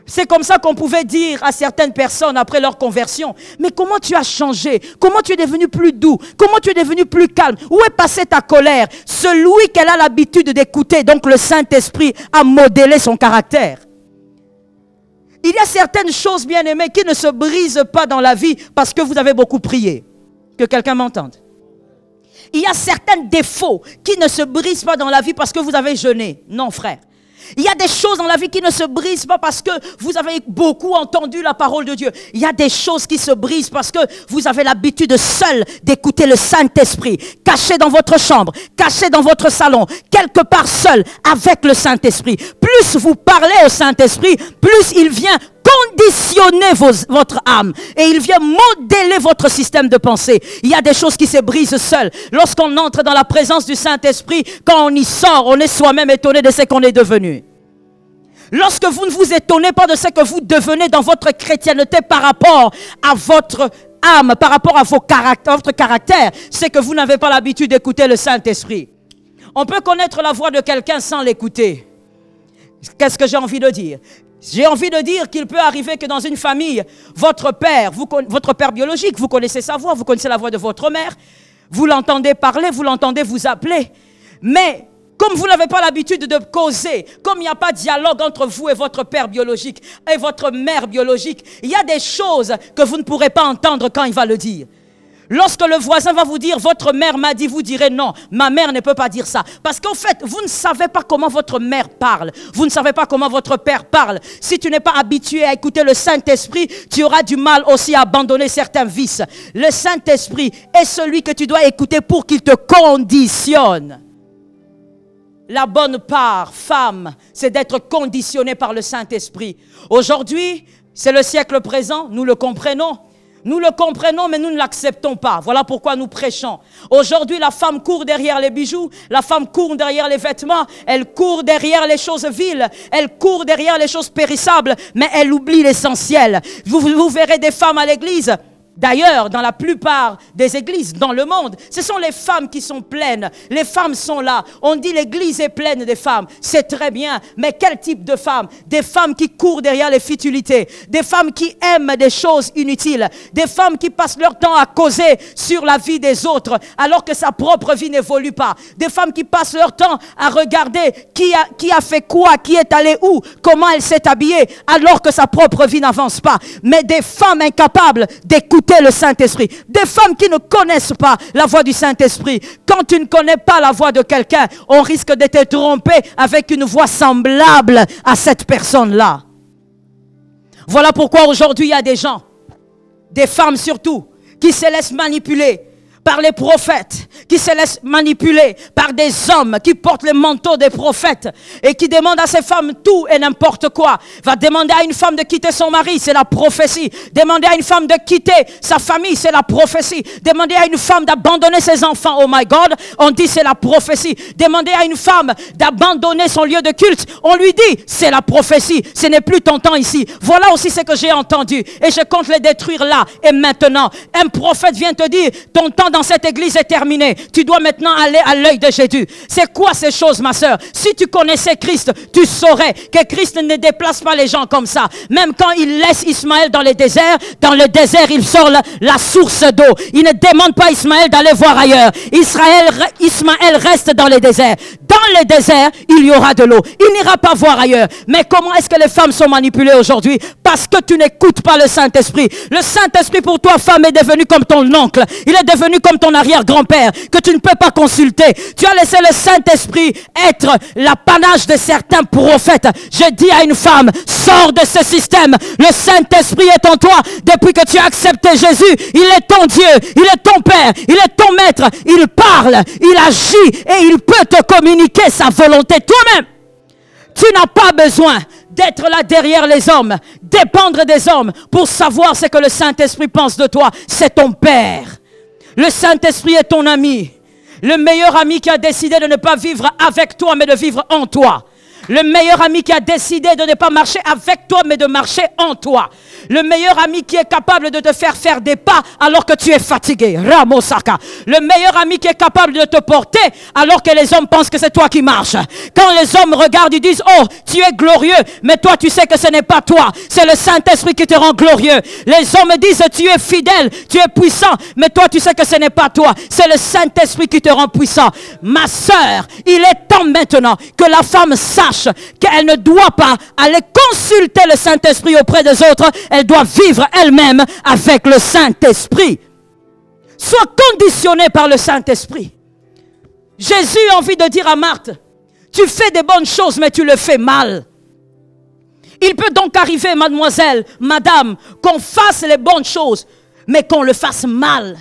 C'est comme ça qu'on pouvait dire à certaines personnes après leur conversion, mais comment tu as changé? Comment tu es devenu plus doux? Comment tu es devenu plus calme? Où est passée ta colère? Celui qu'elle a l'habitude d'écouter, donc le Saint-Esprit, a modélé son caractère. Il y a certaines choses, bien-aimées, qui ne se brisent pas dans la vie parce que vous avez beaucoup prié. Que quelqu'un m'entende. Il y a certains défauts qui ne se brisent pas dans la vie parce que vous avez jeûné. Non, frère. Il y a des choses dans la vie qui ne se brisent pas parce que vous avez beaucoup entendu la parole de Dieu. Il y a des choses qui se brisent parce que vous avez l'habitude seul d'écouter le Saint-Esprit, caché dans votre chambre, caché dans votre salon, quelque part seul avec le Saint-Esprit. Plus vous parlez au Saint-Esprit, plus il vient conditionner votre âme et il vient modeler votre système de pensée. Il y a des choses qui se brisent seules. Lorsqu'on entre dans la présence du Saint-Esprit, quand on y sort, on est soi-même étonné de ce qu'on est devenu. Lorsque vous ne vous étonnez pas de ce que vous devenez dans votre chrétienté par rapport à votre âme, par rapport à votre caractère, c'est que vous n'avez pas l'habitude d'écouter le Saint-Esprit. On peut connaître la voix de quelqu'un sans l'écouter. Qu'est-ce que j'ai envie de dire? J'ai envie de dire qu'il peut arriver que dans une famille, votre père biologique, vous connaissez sa voix, vous connaissez la voix de votre mère, vous l'entendez parler, vous l'entendez vous appeler. Mais comme vous n'avez pas l'habitude de causer, comme il n'y a pas de dialogue entre vous et votre père biologique et votre mère biologique, il y a des choses que vous ne pourrez pas entendre quand il va le dire. Lorsque le voisin va vous dire, votre mère m'a dit, vous direz non, ma mère ne peut pas dire ça. Parce qu'en fait, vous ne savez pas comment votre mère parle. Vous ne savez pas comment votre père parle. Si tu n'es pas habitué à écouter le Saint-Esprit, tu auras du mal aussi à abandonner certains vices. Le Saint-Esprit est celui que tu dois écouter pour qu'il te conditionne. La bonne part, femme, c'est d'être conditionné par le Saint-Esprit. Aujourd'hui, c'est le siècle présent, nous le comprenons. Nous le comprenons, mais nous ne l'acceptons pas. Voilà pourquoi nous prêchons. Aujourd'hui, la femme court derrière les bijoux, la femme court derrière les vêtements, elle court derrière les choses viles, elle court derrière les choses périssables, mais elle oublie l'essentiel. Vous verrez des femmes à l'église. D'ailleurs, dans la plupart des églises dans le monde, ce sont les femmes qui sont pleines. Les femmes sont là. On dit l'église est pleine des femmes. C'est très bien. Mais quel type de femmes? Des femmes qui courent derrière les futilités. Des femmes qui aiment des choses inutiles. Des femmes qui passent leur temps à causer sur la vie des autres alors que sa propre vie n'évolue pas. Des femmes qui passent leur temps à regarder qui a fait quoi, qui est allé où, comment elle s'est habillée alors que sa propre vie n'avance pas. Mais des femmes incapables d'écouter le Saint-Esprit. Des femmes qui ne connaissent pas la voix du Saint-Esprit. Quand tu ne connais pas la voix de quelqu'un, on risque de te tromper avec une voix semblable à cette personne-là. Voilà pourquoi aujourd'hui il y a des gens, des femmes surtout, qui se laissent manipuler par les prophètes, qui se laissent manipuler par des hommes qui portent les manteaux des prophètes et qui demandent à ces femmes tout et n'importe quoi. Va demander à une femme de quitter son mari, c'est la prophétie. Demander à une femme de quitter sa famille, c'est la prophétie. Demander à une femme d'abandonner ses enfants, oh my God, on dit c'est la prophétie. Demander à une femme d'abandonner son lieu de culte, on lui dit c'est la prophétie. Ce n'est plus ton temps ici. Voilà aussi ce que j'ai entendu et je compte les détruire là et maintenant. Un prophète vient te dire ton temps dans cette église est terminé. Tu dois maintenant aller à l'œil de Jésus. C'est quoi ces choses, ma sœur? Si tu connaissais Christ, tu saurais que Christ ne déplace pas les gens comme ça. Même quand il laisse Ismaël dans le désert, il sort la source d'eau. Il ne demande pas à Ismaël d'aller voir ailleurs. Ismaël reste dans le désert. Dans le désert, il y aura de l'eau. Il n'ira pas voir ailleurs. Mais comment est-ce que les femmes sont manipulées aujourd'hui? Parce que tu n'écoutes pas le Saint-Esprit. Le Saint-Esprit pour toi, femme, est devenu comme ton oncle. Il est devenu comme ton arrière-grand-père que tu ne peux pas consulter. Tu as laissé le Saint-Esprit être l'apanage de certains prophètes. Je dis à une femme, sors de ce système. Le Saint-Esprit est en toi depuis que tu as accepté Jésus. Il est ton Dieu, il est ton Père, il est ton Maître. Il parle, il agit et il peut te communiquer sa volonté toi-même. Tu n'as pas besoin d'être là derrière les hommes, dépendre des hommes pour savoir ce que le Saint-Esprit pense de toi. C'est ton Père. Le Saint-Esprit est ton ami. Le meilleur ami qui a décidé de ne pas vivre avec toi, mais de vivre en toi. Le meilleur ami qui a décidé de ne pas marcher avec toi, mais de marcher en toi. Le meilleur ami qui est capable de te faire des pas alors que tu es fatigué. Ramosaka. Le meilleur ami qui est capable de te porter alors que les hommes pensent que c'est toi qui marches. Quand les hommes regardent, ils disent, oh, tu es glorieux, mais toi tu sais que ce n'est pas toi. C'est le Saint-Esprit qui te rend glorieux. Les hommes disent, tu es fidèle, tu es puissant, mais toi tu sais que ce n'est pas toi. C'est le Saint-Esprit qui te rend puissant. Ma sœur, il est temps maintenant que la femme sache qu'elle ne doit pas aller consulter le Saint-Esprit auprès des autres. Elle doit vivre elle-même avec le Saint-Esprit. Sois conditionné par le Saint-Esprit. Jésus a envie de dire à Marthe, tu fais des bonnes choses, mais tu le fais mal. Il peut donc arriver, mademoiselle, madame, qu'on fasse les bonnes choses, mais qu'on le fasse mal.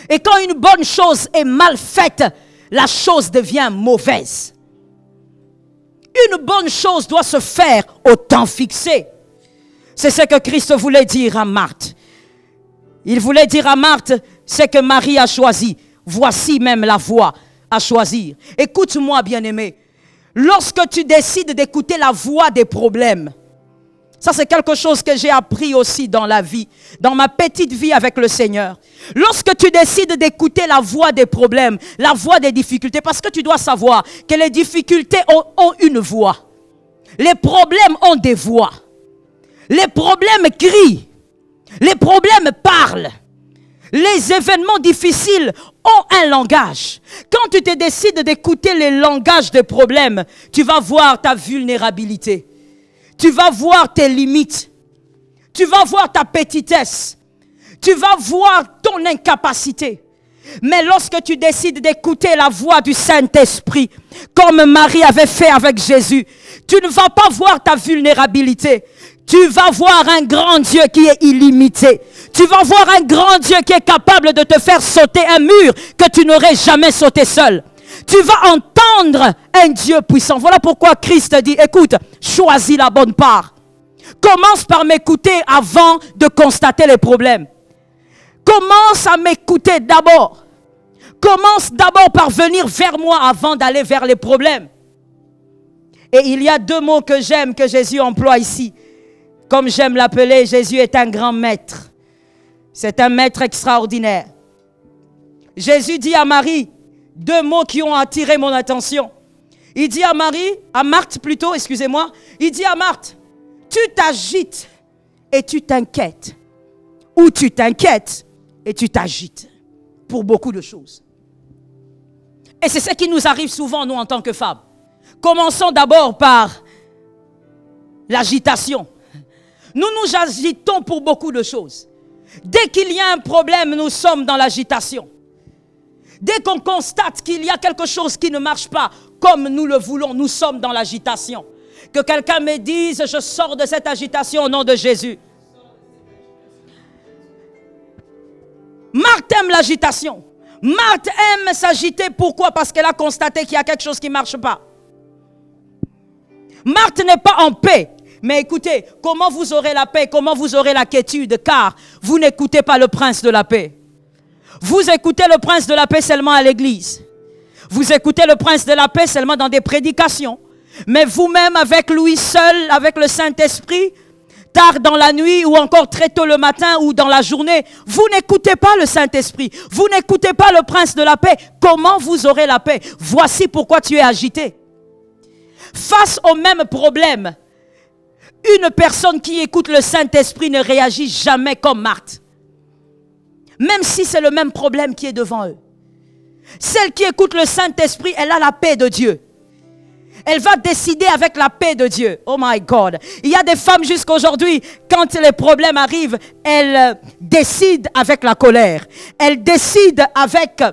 Et quand une bonne chose est mal faite, la chose devient mauvaise. Une bonne chose doit se faire au temps fixé. C'est ce que Christ voulait dire à Marthe. Il voulait dire à Marthe, c'est que Marie a choisi. Voici même la voie à choisir. Écoute-moi, bien-aimé. Lorsque tu décides d'écouter la voix des problèmes, ça c'est quelque chose que j'ai appris aussi dans la vie, dans ma petite vie avec le Seigneur. Lorsque tu décides d'écouter la voix des problèmes, la voix des difficultés, parce que tu dois savoir que les difficultés ont une voix. Les problèmes ont des voix. Les problèmes crient. Les problèmes parlent. Les événements difficiles ont un langage. Quand tu te décides d'écouter les langages des problèmes, tu vas voir ta vulnérabilité. Tu vas voir tes limites. Tu vas voir ta petitesse. Tu vas voir ton incapacité. Mais lorsque tu décides d'écouter la voix du Saint-Esprit, comme Marie avait fait avec Jésus, tu ne vas pas voir ta vulnérabilité. Tu vas voir un grand Dieu qui est illimité. Tu vas voir un grand Dieu qui est capable de te faire sauter un mur que tu n'aurais jamais sauté seul. Tu vas entendre un Dieu puissant. Voilà pourquoi Christ dit, écoute, choisis la bonne part. Commence par m'écouter avant de constater les problèmes. Commence à m'écouter d'abord. Commence d'abord par venir vers moi avant d'aller vers les problèmes. Et il y a deux mots que j'aime, que Jésus emploie ici. Comme j'aime l'appeler, Jésus est un grand maître. C'est un maître extraordinaire. Jésus dit à Marie, deux mots qui ont attiré mon attention. Il dit à Marthe plutôt, excusez-moi. Il dit à Marthe, tu t'agites et tu t'inquiètes. Ou tu t'inquiètes et tu t'agites pour beaucoup de choses. Et c'est ce qui nous arrive souvent, nous, en tant que femmes. Commençons d'abord par l'agitation. Nous nous agitons pour beaucoup de choses. Dès qu'il y a un problème, nous sommes dans l'agitation. Dès qu'on constate qu'il y a quelque chose qui ne marche pas comme nous le voulons, nous sommes dans l'agitation. Que quelqu'un me dise, je sors de cette agitation au nom de Jésus. Marthe aime l'agitation. Marthe aime s'agiter. Pourquoi? Parce qu'elle a constaté qu'il y a quelque chose qui ne marche pas. Marthe n'est pas en paix. Mais écoutez, comment vous aurez la paix? Comment vous aurez la quiétude? Car vous n'écoutez pas le prince de la paix. Vous écoutez le prince de la paix seulement à l'église. Vous écoutez le prince de la paix seulement dans des prédications. Mais vous-même, avec lui seul, avec le Saint-Esprit, tard dans la nuit ou encore très tôt le matin ou dans la journée, vous n'écoutez pas le Saint-Esprit. Vous n'écoutez pas le prince de la paix. Comment vous aurez la paix? Voici pourquoi tu es agité. Face au même problème, une personne qui écoute le Saint-Esprit ne réagit jamais comme Marthe. Même si c'est le même problème qui est devant eux. Celle qui écoute le Saint-Esprit, elle a la paix de Dieu. Elle va décider avec la paix de Dieu. Oh my God. Il y a des femmes jusqu'à aujourd'hui, quand les problèmes arrivent, elles décident avec la colère. Elles décident avec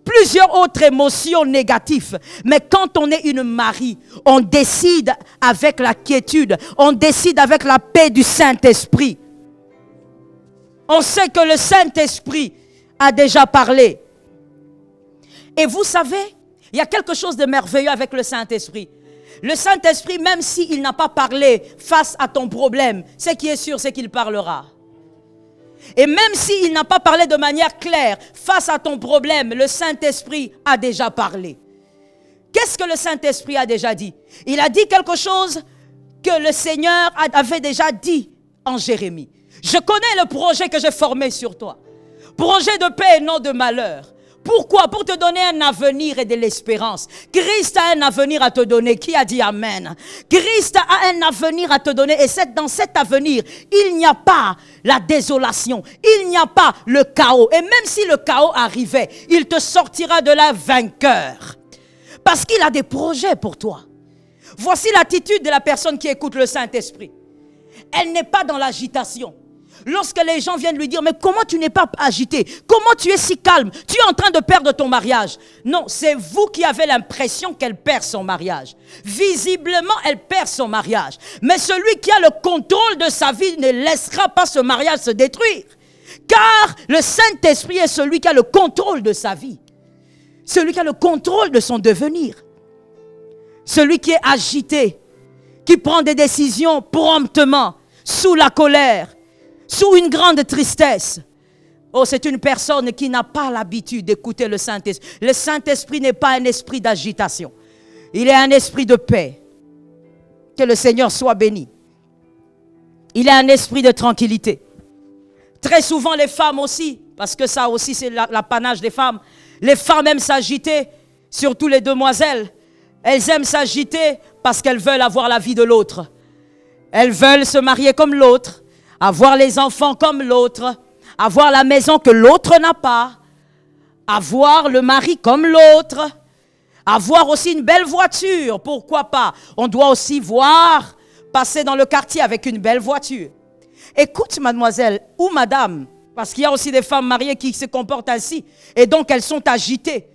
plusieurs autres émotions négatives. Mais quand on est une Marie, on décide avec la quiétude. On décide avec la paix du Saint-Esprit. On sait que le Saint-Esprit a déjà parlé. Et vous savez, il y a quelque chose de merveilleux avec le Saint-Esprit. Le Saint-Esprit, même s'il n'a pas parlé face à ton problème, ce qui est sûr, c'est qu'il parlera. Et même s'il n'a pas parlé de manière claire face à ton problème, le Saint-Esprit a déjà parlé. Qu'est-ce que le Saint-Esprit a déjà dit? Il a dit quelque chose que le Seigneur avait déjà dit en Jérémie. Je connais le projet que j'ai formé sur toi. Projet de paix et non de malheur. Pourquoi? Pour te donner un avenir et de l'espérance. Christ a un avenir à te donner. Qui a dit Amen? Christ a un avenir à te donner. Et dans cet avenir, il n'y a pas la désolation. Il n'y a pas le chaos. Et même si le chaos arrivait, il te sortira de là vainqueur. Parce qu'il a des projets pour toi. Voici l'attitude de la personne qui écoute le Saint-Esprit. Elle n'est pas dans l'agitation. Lorsque les gens viennent lui dire, mais comment tu n'es pas agité? Comment tu es si calme? Tu es en train de perdre ton mariage. Non, c'est vous qui avez l'impression qu'elle perd son mariage. Visiblement, elle perd son mariage. Mais celui qui a le contrôle de sa vie ne laissera pas ce mariage se détruire. Car le Saint-Esprit est celui qui a le contrôle de sa vie. Celui qui a le contrôle de son devenir. Celui qui est agité, qui prend des décisions promptement, sous la colère, sous une grande tristesse. Oh, c'est une personne qui n'a pas l'habitude d'écouter le Saint-Esprit. Le Saint-Esprit n'est pas un esprit d'agitation. Il est un esprit de paix. Que le Seigneur soit béni. Il est un esprit de tranquillité. Très souvent, les femmes aussi, parce que ça aussi c'est l'apanage des femmes, les femmes aiment s'agiter, surtout les demoiselles. Elles aiment s'agiter parce qu'elles veulent avoir la vie de l'autre. Elles veulent se marier comme l'autre, avoir les enfants comme l'autre, avoir la maison que l'autre n'a pas, avoir le mari comme l'autre, avoir aussi une belle voiture, pourquoi pas. On doit aussi voir passer dans le quartier avec une belle voiture. Écoute mademoiselle ou madame, parce qu'il y a aussi des femmes mariées qui se comportent ainsi, et donc elles sont agitées.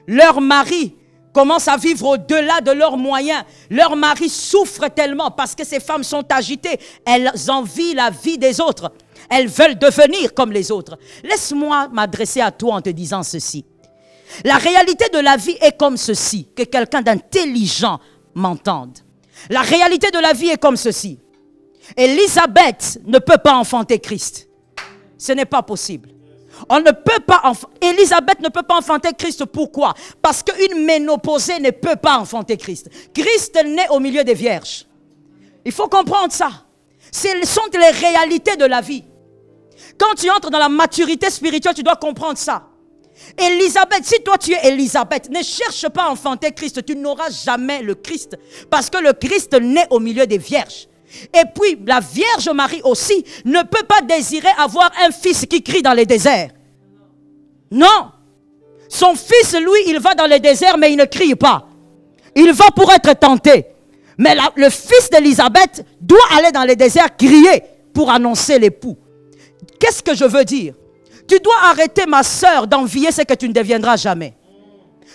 Leur mari commencent à vivre au-delà de leurs moyens. Leur mari souffre tellement parce que ces femmes sont agitées. Elles envient la vie des autres. Elles veulent devenir comme les autres. Laisse-moi m'adresser à toi en te disant ceci. La réalité de la vie est comme ceci. Que quelqu'un d'intelligent m'entende. La réalité de la vie est comme ceci. Élisabeth ne peut pas enfanter Christ. Ce n'est pas possible. On ne peut pas Élisabeth ne peut pas enfanter Christ. Pourquoi? Parce qu'une ménopausée ne peut pas enfanter Christ. Christ naît au milieu des vierges. Il faut comprendre ça. Ce sont les réalités de la vie. Quand tu entres dans la maturité spirituelle, tu dois comprendre ça. Élisabeth, si toi tu es Élisabeth, ne cherche pas à enfanter Christ. Tu n'auras jamais le Christ. Parce que le Christ naît au milieu des vierges. Et puis, la Vierge Marie aussi ne peut pas désirer avoir un fils qui crie dans les déserts. Non. Son fils, lui, il va dans les déserts, mais il ne crie pas. Il va pour être tenté. Mais le fils d'Élisabeth doit aller dans les déserts crier pour annoncer l'époux. Qu'est-ce que je veux dire? Tu dois arrêter, ma sœur, d'envier ce que tu ne deviendras jamais.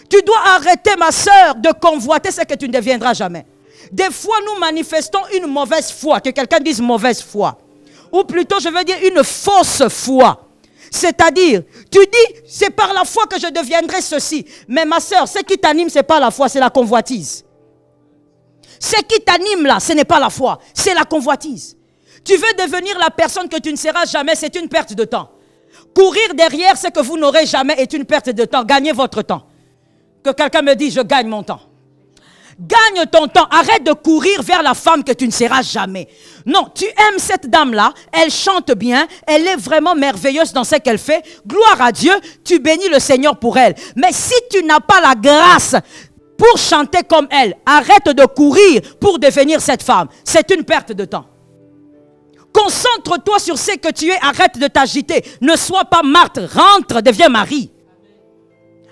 Tu dois arrêter, ma sœur, de convoiter ce que tu ne deviendras jamais. Des fois, nous manifestons une mauvaise foi. Que quelqu'un dise mauvaise foi. Ou plutôt, je veux dire une fausse foi. C'est-à-dire, tu dis, c'est par la foi que je deviendrai ceci. Mais ma sœur, ce qui t'anime, ce n'est pas la foi, c'est la convoitise. Ce qui t'anime là, ce n'est pas la foi, c'est la convoitise. Tu veux devenir la personne que tu ne seras jamais, c'est une perte de temps. Courir derrière ce que vous n'aurez jamais est une perte de temps. Gagnez votre temps. Que quelqu'un me dise, je gagne mon temps. Gagne ton temps. Arrête de courir vers la femme que tu ne seras jamais. Non, tu aimes cette dame-là. Elle chante bien. Elle est vraiment merveilleuse dans ce qu'elle fait. Gloire à Dieu. Tu bénis le Seigneur pour elle. Mais si tu n'as pas la grâce pour chanter comme elle, arrête de courir pour devenir cette femme. C'est une perte de temps. Concentre-toi sur ce que tu es. Arrête de t'agiter. Ne sois pas Marthe. Rentre, deviens Marie.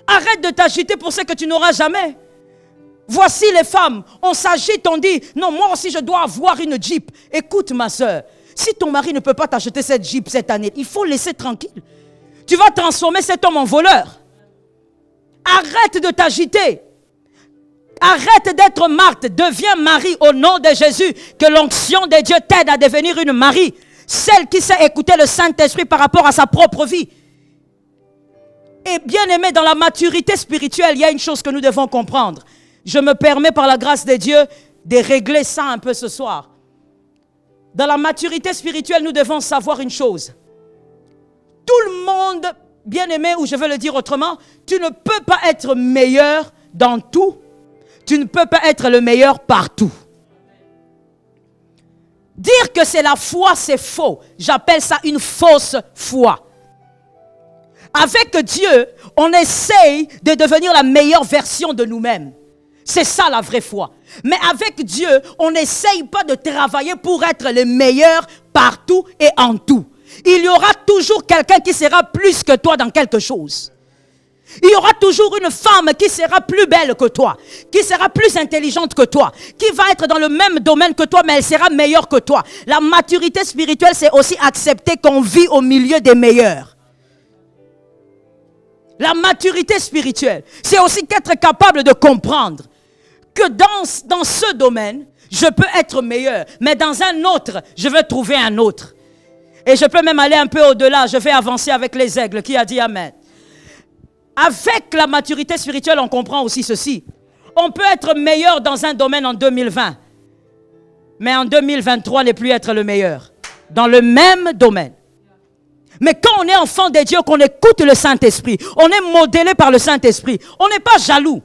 Arrête de t'agiter pour ce que tu n'auras jamais. Voici les femmes, on s'agite, on dit, non, moi aussi je dois avoir une Jeep. Écoute ma soeur, si ton mari ne peut pas t'acheter cette Jeep cette année, il faut laisser tranquille. Tu vas transformer cet homme en voleur. Arrête de t'agiter. Arrête d'être Marthe, deviens Marie au nom de Jésus. Que l'onction de Dieu t'aide à devenir une Marie. Celle qui sait écouter le Saint-Esprit par rapport à sa propre vie. Et bien aimé, dans la maturité spirituelle, il y a une chose que nous devons comprendre. Je me permets par la grâce de Dieu de régler ça un peu ce soir. Dans la maturité spirituelle, nous devons savoir une chose. Tout le monde, bien aimé, ou je veux le dire autrement, tu ne peux pas être meilleur dans tout. Tu ne peux pas être le meilleur partout. Dire que c'est la foi, c'est faux. J'appelle ça une fausse foi. Avec Dieu, on essaye de devenir la meilleure version de nous-mêmes. C'est ça la vraie foi. Mais avec Dieu, on n'essaye pas de travailler pour être les meilleurs partout et en tout. Il y aura toujours quelqu'un qui sera plus que toi dans quelque chose. Il y aura toujours une femme qui sera plus belle que toi, qui sera plus intelligente que toi, qui va être dans le même domaine que toi, mais elle sera meilleure que toi. La maturité spirituelle, c'est aussi accepter qu'on vit au milieu des meilleurs. La maturité spirituelle, c'est aussi qu'être capable de comprendre que dans ce domaine, je peux être meilleur, mais dans un autre, je vais trouver un autre. Et je peux même aller un peu au-delà, je vais avancer avec les aigles. Qui a dit Amen? Avec la maturité spirituelle, on comprend aussi ceci. On peut être meilleur dans un domaine en 2020, mais en 2023, ne plus être le meilleur. Dans le même domaine. Mais quand on est enfant de Dieu, qu'on écoute le Saint-Esprit, on est modélé par le Saint-Esprit, on n'est pas jaloux.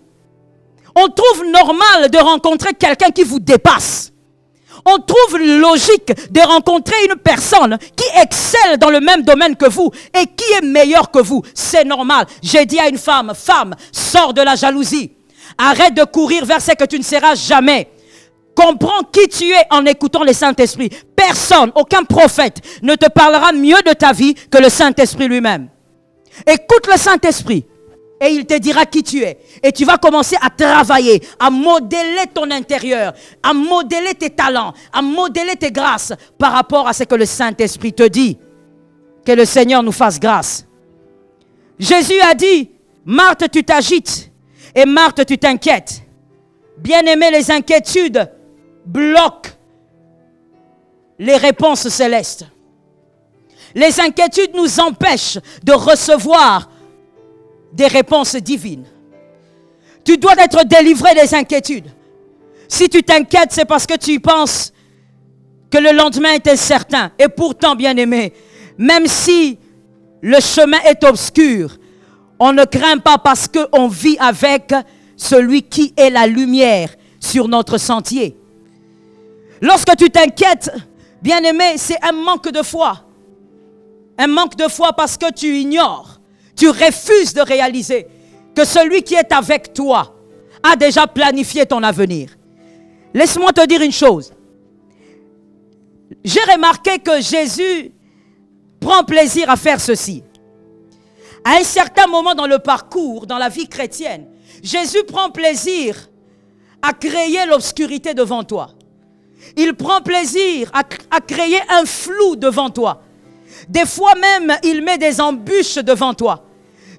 On trouve normal de rencontrer quelqu'un qui vous dépasse. On trouve logique de rencontrer une personne qui excelle dans le même domaine que vous et qui est meilleure que vous. C'est normal. J'ai dit à une femme, femme, sors de la jalousie. Arrête de courir vers ce que tu ne seras jamais. Comprends qui tu es en écoutant le Saint-Esprit. Personne, aucun prophète ne te parlera mieux de ta vie que le Saint-Esprit lui-même. Écoute le Saint-Esprit et il te dira qui tu es. Et tu vas commencer à travailler, à modeler ton intérieur, à modeler tes talents, à modeler tes grâces par rapport à ce que le Saint-Esprit te dit. Que le Seigneur nous fasse grâce. Jésus a dit, Marthe, tu t'agites et Marthe, tu t'inquiètes. Bien-aimé, les inquiétudes bloquent les réponses célestes. Les inquiétudes nous empêchent de recevoir des réponses divines. Tu dois être délivré des inquiétudes. Si tu t'inquiètes, c'est parce que tu penses que le lendemain est incertain. Et pourtant, bien-aimé, même si le chemin est obscur, on ne craint pas parce qu'on vit avec celui qui est la lumière sur notre sentier. Lorsque tu t'inquiètes, bien-aimé, c'est un manque de foi. Un manque de foi parce que tu ignores, tu refuses de réaliser que celui qui est avec toi a déjà planifié ton avenir. Laisse-moi te dire une chose. J'ai remarqué que Jésus prend plaisir à faire ceci. À un certain moment dans le parcours, dans la vie chrétienne, Jésus prend plaisir à créer l'obscurité devant toi. Il prend plaisir à créer un flou devant toi. Des fois même, il met des embûches devant toi.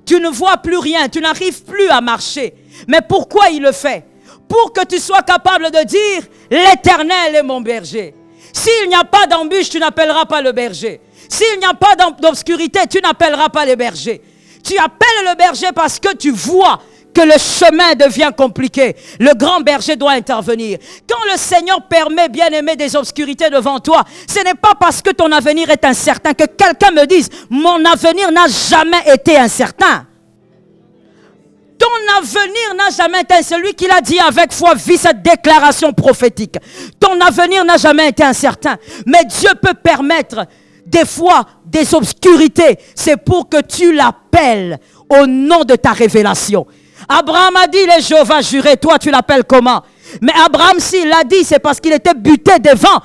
Tu ne vois plus rien, tu n'arrives plus à marcher. Mais pourquoi il le fait? Pour que tu sois capable de dire, l'Éternel est mon berger. S'il n'y a pas d'embûche, tu n'appelleras pas le berger. S'il n'y a pas d'obscurité, tu n'appelleras pas le berger. Tu appelles le berger parce que tu vois que le chemin devient compliqué. Le grand berger doit intervenir. Quand le Seigneur permet, bien-aimé, des obscurités devant toi, ce n'est pas parce que ton avenir est incertain que quelqu'un me dise, mon avenir n'a jamais été incertain. Ton avenir n'a jamais été, celui qui l'a dit avec foi, vit cette déclaration prophétique. Ton avenir n'a jamais été incertain. Mais Dieu peut permettre des fois des obscurités. C'est pour que tu l'appelles au nom de ta révélation. Abraham a dit, les Jéhovah juré, toi tu l'appelles comment? Mais Abraham, s'il l'a dit, c'est parce qu'il était buté devant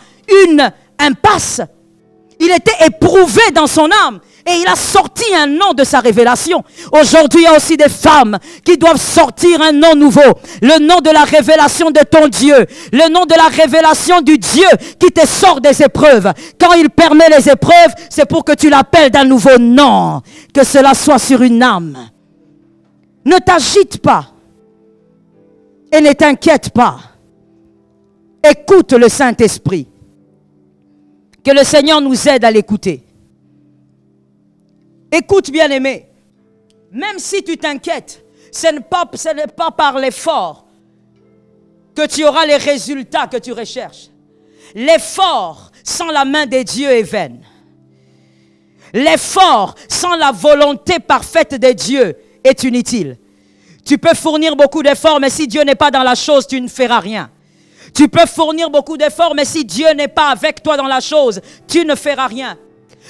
une impasse. Il était éprouvé dans son âme. Et il a sorti un nom de sa révélation. Aujourd'hui, il y a aussi des femmes qui doivent sortir un nom nouveau. Le nom de la révélation de ton Dieu. Le nom de la révélation du Dieu qui te sort des épreuves. Quand il permet les épreuves, c'est pour que tu l'appelles d'un nouveau nom. Que cela soit sur une âme. Ne t'agite pas. Et ne t'inquiète pas. Écoute le Saint-Esprit. Que le Seigneur nous aide à l'écouter. Écoute, bien-aimé, même si tu t'inquiètes, ce n'est pas par l'effort que tu auras les résultats que tu recherches. L'effort sans la main de Dieu est vain. L'effort sans la volonté parfaite de Dieu est inutile. Tu peux fournir beaucoup d'efforts, mais si Dieu n'est pas dans la chose, tu ne feras rien. Tu peux fournir beaucoup d'efforts, mais si Dieu n'est pas avec toi dans la chose, tu ne feras rien.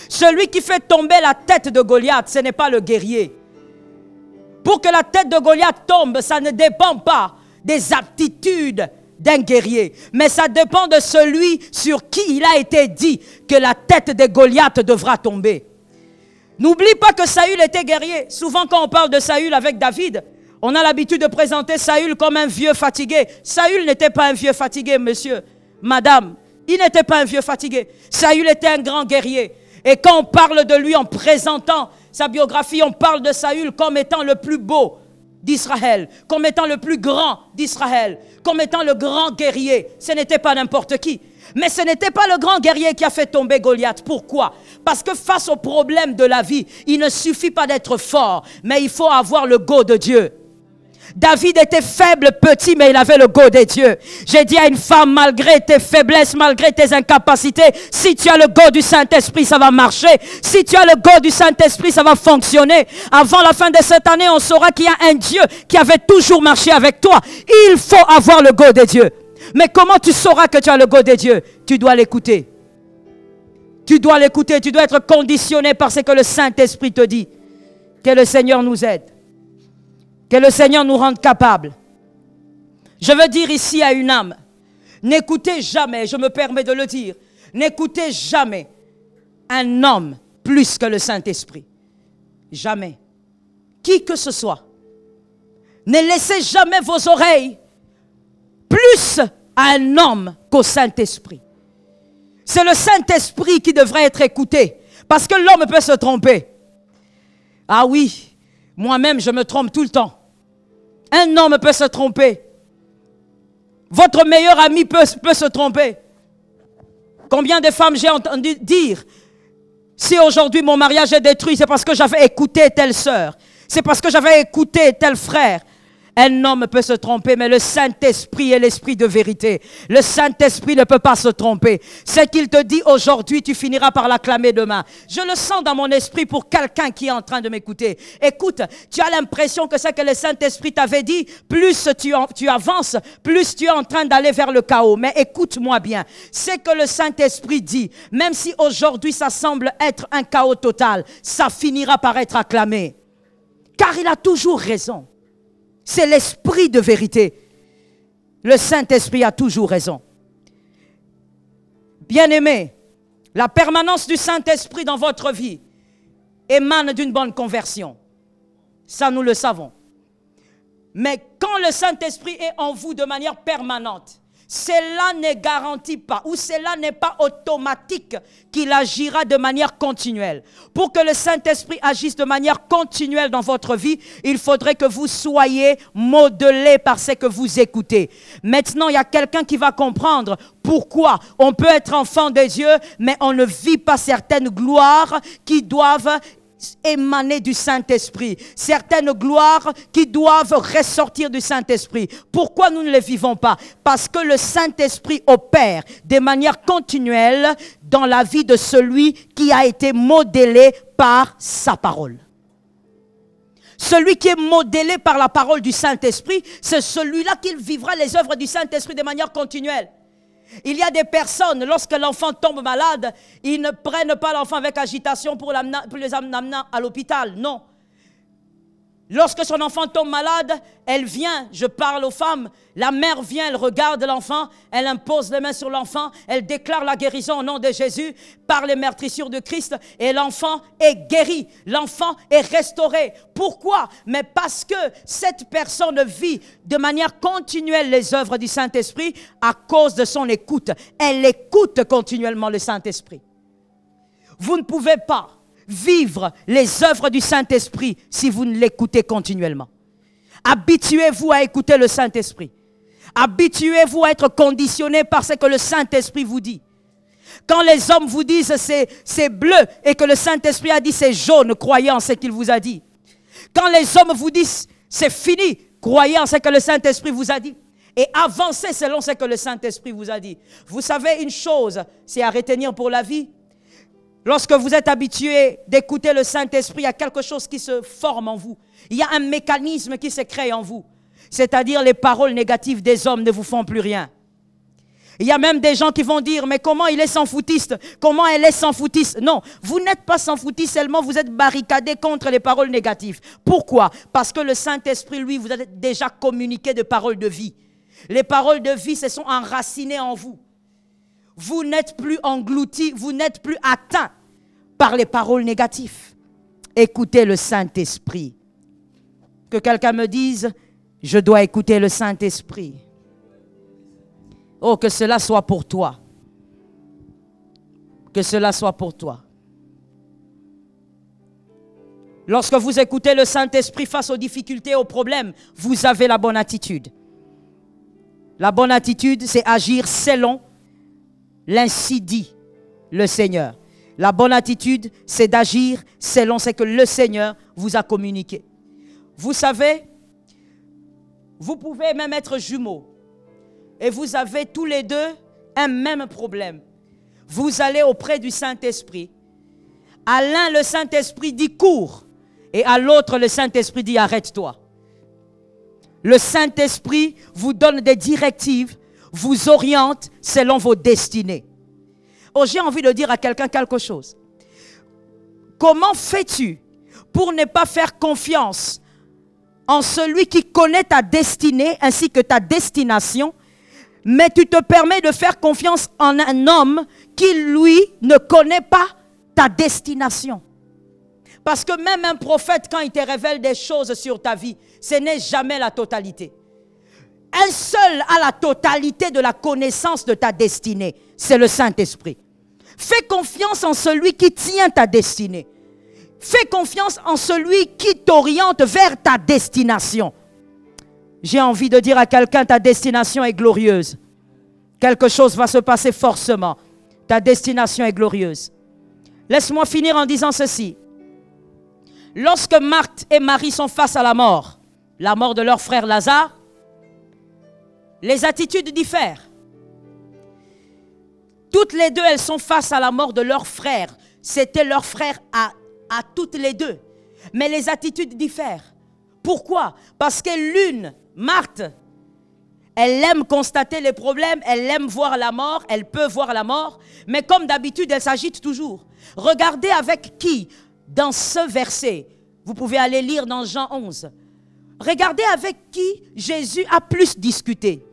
Celui qui fait tomber la tête de Goliath, ce n'est pas le guerrier. Pour que la tête de Goliath tombe, ça ne dépend pas des aptitudes d'un guerrier, mais ça dépend de celui sur qui il a été dit que la tête de Goliath devra tomber. N'oublie pas que Saül était guerrier. Souvent quand on parle de Saül avec David, on a l'habitude de présenter Saül comme un vieux fatigué. Saül n'était pas un vieux fatigué, monsieur, madame. Il n'était pas un vieux fatigué. Saül était un grand guerrier. Et quand on parle de lui en présentant sa biographie, on parle de Saül comme étant le plus beau d'Israël, comme étant le plus grand d'Israël, comme étant le grand guerrier. Ce n'était pas n'importe qui. Mais ce n'était pas le grand guerrier qui a fait tomber Goliath. Pourquoi? Parce que face aux problèmes de la vie, il ne suffit pas d'être fort, mais il faut avoir le go de Dieu. David était faible, petit, mais il avait le go de Dieu. J'ai dit à une femme, malgré tes faiblesses, malgré tes incapacités, si tu as le go du Saint-Esprit, ça va marcher. Si tu as le go du Saint-Esprit, ça va fonctionner. Avant la fin de cette année, on saura qu'il y a un Dieu qui avait toujours marché avec toi. Il faut avoir le go de Dieu. Mais comment tu sauras que tu as le go de Dieu? Tu dois l'écouter. Tu dois l'écouter, tu dois être conditionné par ce que le Saint-Esprit te dit. Que le Seigneur nous aide. Que le Seigneur nous rende capables. Je veux dire ici à une âme, n'écoutez jamais, je me permets de le dire, n'écoutez jamais un homme plus que le Saint-Esprit. Jamais. Qui que ce soit. Ne laissez jamais vos oreilles plus à un homme qu'au Saint-Esprit. C'est le Saint-Esprit qui devrait être écouté. Parce que l'homme peut se tromper. Ah oui, moi-même je me trompe tout le temps. Un homme peut se tromper. Votre meilleur ami peut se tromper. Combien de femmes j'ai entendu dire, si aujourd'hui mon mariage est détruit, c'est parce que j'avais écouté telle sœur. C'est parce que j'avais écouté tel frère. Un homme peut se tromper, mais le Saint-Esprit est l'Esprit de vérité. Le Saint-Esprit ne peut pas se tromper. Ce qu'il te dit aujourd'hui, tu finiras par l'acclamer demain. Je le sens dans mon esprit pour quelqu'un qui est en train de m'écouter. Écoute, tu as l'impression que ce que le Saint-Esprit t'avait dit, plus tu avances, plus tu es en train d'aller vers le chaos. Mais écoute-moi bien, ce que le Saint-Esprit dit, même si aujourd'hui ça semble être un chaos total, ça finira par être acclamé. Car il a toujours raison. C'est l'Esprit de vérité. Le Saint-Esprit a toujours raison. Bien-aimé, la permanence du Saint-Esprit dans votre vie émane d'une bonne conversion. Ça, nous le savons. Mais quand le Saint-Esprit est en vous de manière permanente, cela ne garantit pas, ou cela n'est pas automatique qu'il agira de manière continuelle. Pour que le Saint-Esprit agisse de manière continuelle dans votre vie, il faudrait que vous soyez modelés par ce que vous écoutez. Maintenant, il y a quelqu'un qui va comprendre pourquoi on peut être enfant de Dieu, mais on ne vit pas certaines gloires qui doivent émaner du Saint-Esprit, certaines gloires qui doivent ressortir du Saint-Esprit. Pourquoi nous ne les vivons pas? Parce que le Saint-Esprit opère de manière continuelle dans la vie de celui qui a été modélé par sa parole. Celui qui est modélé par la parole du Saint-Esprit, c'est celui-là qui vivra les œuvres du Saint-Esprit de manière continuelle. Il y a des personnes, lorsque l'enfant tombe malade, ils ne prennent pas l'enfant avec agitation pour les amener à l'hôpital. Non. Lorsque son enfant tombe malade, elle vient, je parle aux femmes, la mère vient, elle regarde l'enfant, elle impose les mains sur l'enfant, elle déclare la guérison au nom de Jésus par les meurtrissures de Christ et l'enfant est guéri, l'enfant est restauré. Pourquoi? Mais parce que cette personne vit de manière continuelle les œuvres du Saint-Esprit à cause de son écoute. Elle écoute continuellement le Saint-Esprit. Vous ne pouvez pas vivre les œuvres du Saint-Esprit si vous ne l'écoutez continuellement. Habituez-vous à écouter le Saint-Esprit. Habituez-vous à être conditionné par ce que le Saint-Esprit vous dit. Quand les hommes vous disent c'est bleu et que le Saint-Esprit a dit c'est jaune, croyez en ce qu'il vous a dit. Quand les hommes vous disent c'est fini, croyez en ce que le Saint-Esprit vous a dit. Et avancez selon ce que le Saint-Esprit vous a dit. Vous savez une chose, c'est à retenir pour la vie. Lorsque vous êtes habitué d'écouter le Saint-Esprit, il y a quelque chose qui se forme en vous. Il y a un mécanisme qui se crée en vous. C'est-à-dire les paroles négatives des hommes ne vous font plus rien. Il y a même des gens qui vont dire, mais comment il est sans foutiste? Comment elle est sans foutiste? Non, vous n'êtes pas sans foutiste, seulement vous êtes barricadé contre les paroles négatives. Pourquoi? Parce que le Saint-Esprit, lui, vous a déjà communiqué de paroles de vie. Les paroles de vie se sont enracinées en vous. Vous n'êtes plus englouti, vous n'êtes plus atteint par les paroles négatives. Écoutez le Saint-Esprit. Que quelqu'un me dise, je dois écouter le Saint-Esprit. Oh, que cela soit pour toi. Que cela soit pour toi. Lorsque vous écoutez le Saint-Esprit face aux difficultés, aux problèmes, vous avez la bonne attitude. La bonne attitude, c'est agir selon l'ainsi dit le Seigneur. La bonne attitude, c'est d'agir selon ce que le Seigneur vous a communiqué. Vous savez, vous pouvez même être jumeaux et vous avez tous les deux un même problème. Vous allez auprès du Saint-Esprit. À l'un, le Saint-Esprit dit cours et à l'autre, le Saint-Esprit dit arrête-toi. Le Saint-Esprit vous donne des directives, vous oriente selon vos destinées. Oh, j'ai envie de dire à quelqu'un quelque chose. Comment fais-tu pour ne pas faire confiance en celui qui connaît ta destinée ainsi que ta destination, mais tu te permets de faire confiance en un homme qui, lui, ne connaît pas ta destination? Parce que même un prophète, quand il te révèle des choses sur ta vie, ce n'est jamais la totalité. Un seul a la totalité de la connaissance de ta destinée, c'est le Saint-Esprit. Fais confiance en celui qui tient ta destinée. Fais confiance en celui qui t'oriente vers ta destination. J'ai envie de dire à quelqu'un, ta destination est glorieuse. Quelque chose va se passer forcément. Ta destination est glorieuse. Laisse-moi finir en disant ceci. Lorsque Marthe et Marie sont face à la mort de leur frère Lazare, les attitudes diffèrent. Toutes les deux, elles sont face à la mort de leur frère. C'était leur frère à toutes les deux. Mais les attitudes diffèrent. Pourquoi? Parce que l'une, Marthe, elle aime constater les problèmes, elle aime voir la mort, elle peut voir la mort, mais comme d'habitude, elle s'agite toujours. Regardez avec qui, dans ce verset, vous pouvez aller lire dans Jean 11, regardez avec qui Jésus a plus discuté.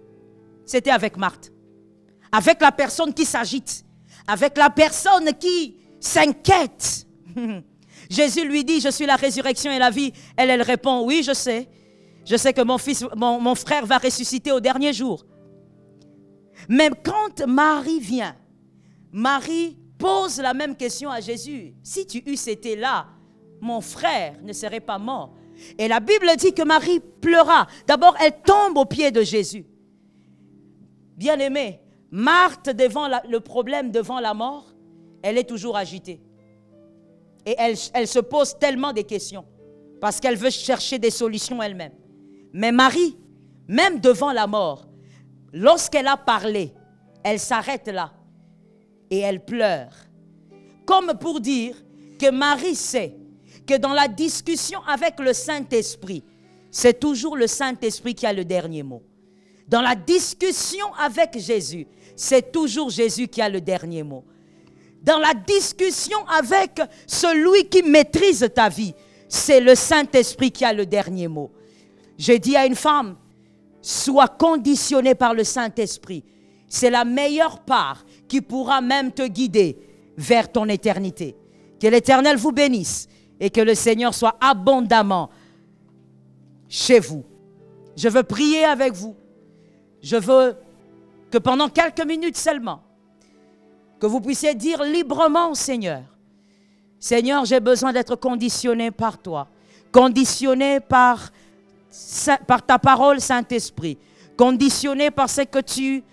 C'était avec Marthe. Avec la personne qui s'agite. Avec la personne qui s'inquiète. Jésus lui dit, je suis la résurrection et la vie. Elle répond, oui, je sais. Je sais que mon frère va ressusciter au dernier jour. Mais quand Marie vient, Marie pose la même question à Jésus. Si tu eusses été là, mon frère ne serait pas mort. Et la Bible dit que Marie pleura. D'abord, elle tombe aux pieds de Jésus. Bien-aimé, Marthe, devant le problème, devant la mort, elle est toujours agitée. Et elle se pose tellement des questions parce qu'elle veut chercher des solutions elle-même. Mais Marie, même devant la mort, lorsqu'elle a parlé, elle s'arrête là et elle pleure. Comme pour dire que Marie sait que dans la discussion avec le Saint-Esprit, c'est toujours le Saint-Esprit qui a le dernier mot. Dans la discussion avec Jésus, c'est toujours Jésus qui a le dernier mot. Dans la discussion avec celui qui maîtrise ta vie, c'est le Saint-Esprit qui a le dernier mot. J'ai dit à une femme, sois conditionnée par le Saint-Esprit. C'est la meilleure part qui pourra même te guider vers ton éternité. Que l'Éternel vous bénisse et que le Seigneur soit abondamment chez vous. Je veux prier avec vous. Je veux que pendant quelques minutes seulement, que vous puissiez dire librement au Seigneur, Seigneur, j'ai besoin d'être conditionné par toi, conditionné par ta parole, Saint-Esprit, conditionné par ce que tu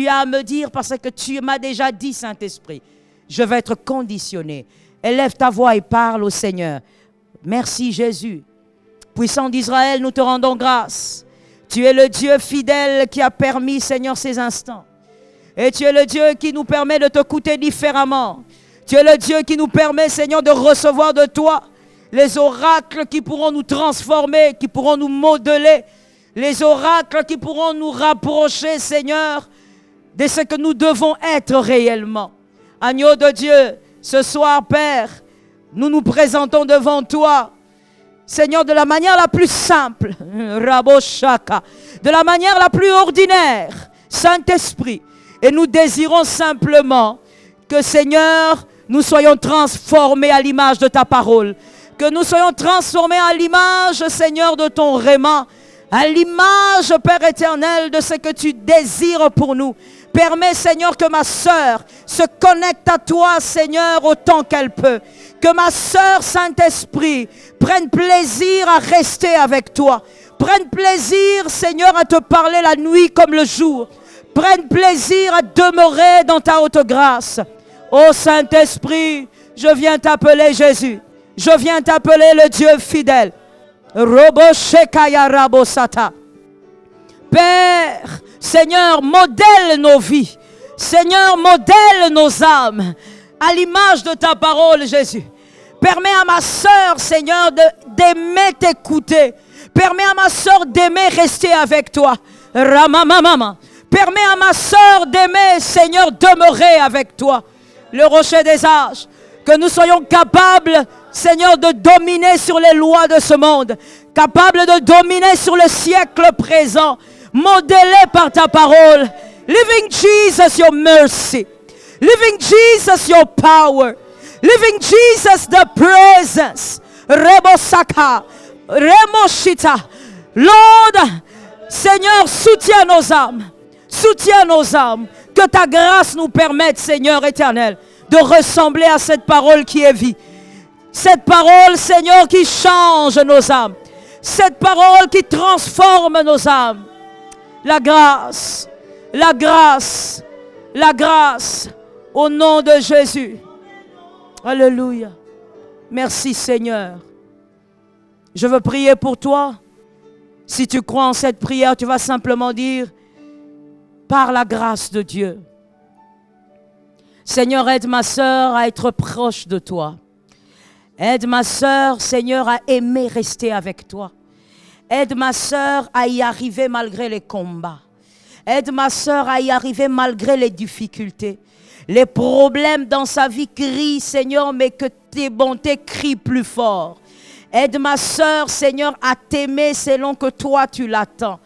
as à me dire, parce que tu m'as déjà dit, Saint-Esprit. Je veux être conditionné. Élève ta voix et parle au Seigneur. Merci Jésus. Puissant d'Israël, nous te rendons grâce. Tu es le Dieu fidèle qui a permis, Seigneur, ces instants. Et tu es le Dieu qui nous permet de t'écouter différemment. Tu es le Dieu qui nous permet, Seigneur, de recevoir de toi les oracles qui pourront nous transformer, qui pourront nous modeler, les oracles qui pourront nous rapprocher, Seigneur, de ce que nous devons être réellement. Agneau de Dieu, ce soir, Père, nous nous présentons devant toi, Seigneur, de la manière la plus simple, Raboshaka, de la manière la plus ordinaire, Saint-Esprit. Et nous désirons simplement que, Seigneur, nous soyons transformés à l'image de ta parole. Que nous soyons transformés à l'image, Seigneur, de ton réma. À l'image, Père éternel, de ce que tu désires pour nous. Permets, Seigneur, que ma sœur se connecte à toi, Seigneur, autant qu'elle peut. Que ma sœur, Saint-Esprit, prenne plaisir à rester avec toi. Prenne plaisir, Seigneur, à te parler la nuit comme le jour. Prenne plaisir à demeurer dans ta haute grâce. Ô Saint-Esprit, je viens t'appeler Jésus. Je viens t'appeler le Dieu fidèle. Roboshekaya Rabosata. Père, Seigneur, modèle nos vies. Seigneur, modèle nos âmes. À l'image de ta parole, Jésus. Permets à ma sœur, Seigneur, d'aimer t'écouter. Permets à ma sœur d'aimer rester avec toi. Ramamamama. Permets à ma sœur d'aimer, Seigneur, demeurer avec toi. Le rocher des âges. Que nous soyons capables, Seigneur, de dominer sur les lois de ce monde. Capables de dominer sur le siècle présent. Modélé par ta parole. Living Jesus, your mercy. Living Jesus, your power. Living Jesus, the presence. Rebosaka. Remoshita. Lord, Seigneur, soutiens nos âmes. Soutiens nos âmes. Que ta grâce nous permette, Seigneur éternel, de ressembler à cette parole qui est vie. Cette parole, Seigneur, qui change nos âmes. Cette parole qui transforme nos âmes. La grâce, la grâce, la grâce, au nom de Jésus. Alléluia. Merci, Seigneur. Je veux prier pour toi. Si tu crois en cette prière, tu vas simplement dire, par la grâce de Dieu, Seigneur, aide ma sœur à être proche de toi. Aide ma sœur, Seigneur, à aimer rester avec toi. Aide ma sœur à y arriver malgré les combats. Aide ma sœur à y arriver malgré les difficultés. Les problèmes dans sa vie crient, Seigneur, mais que tes bontés crient plus fort. Aide ma sœur, Seigneur, à t'aimer selon que toi tu l'attends.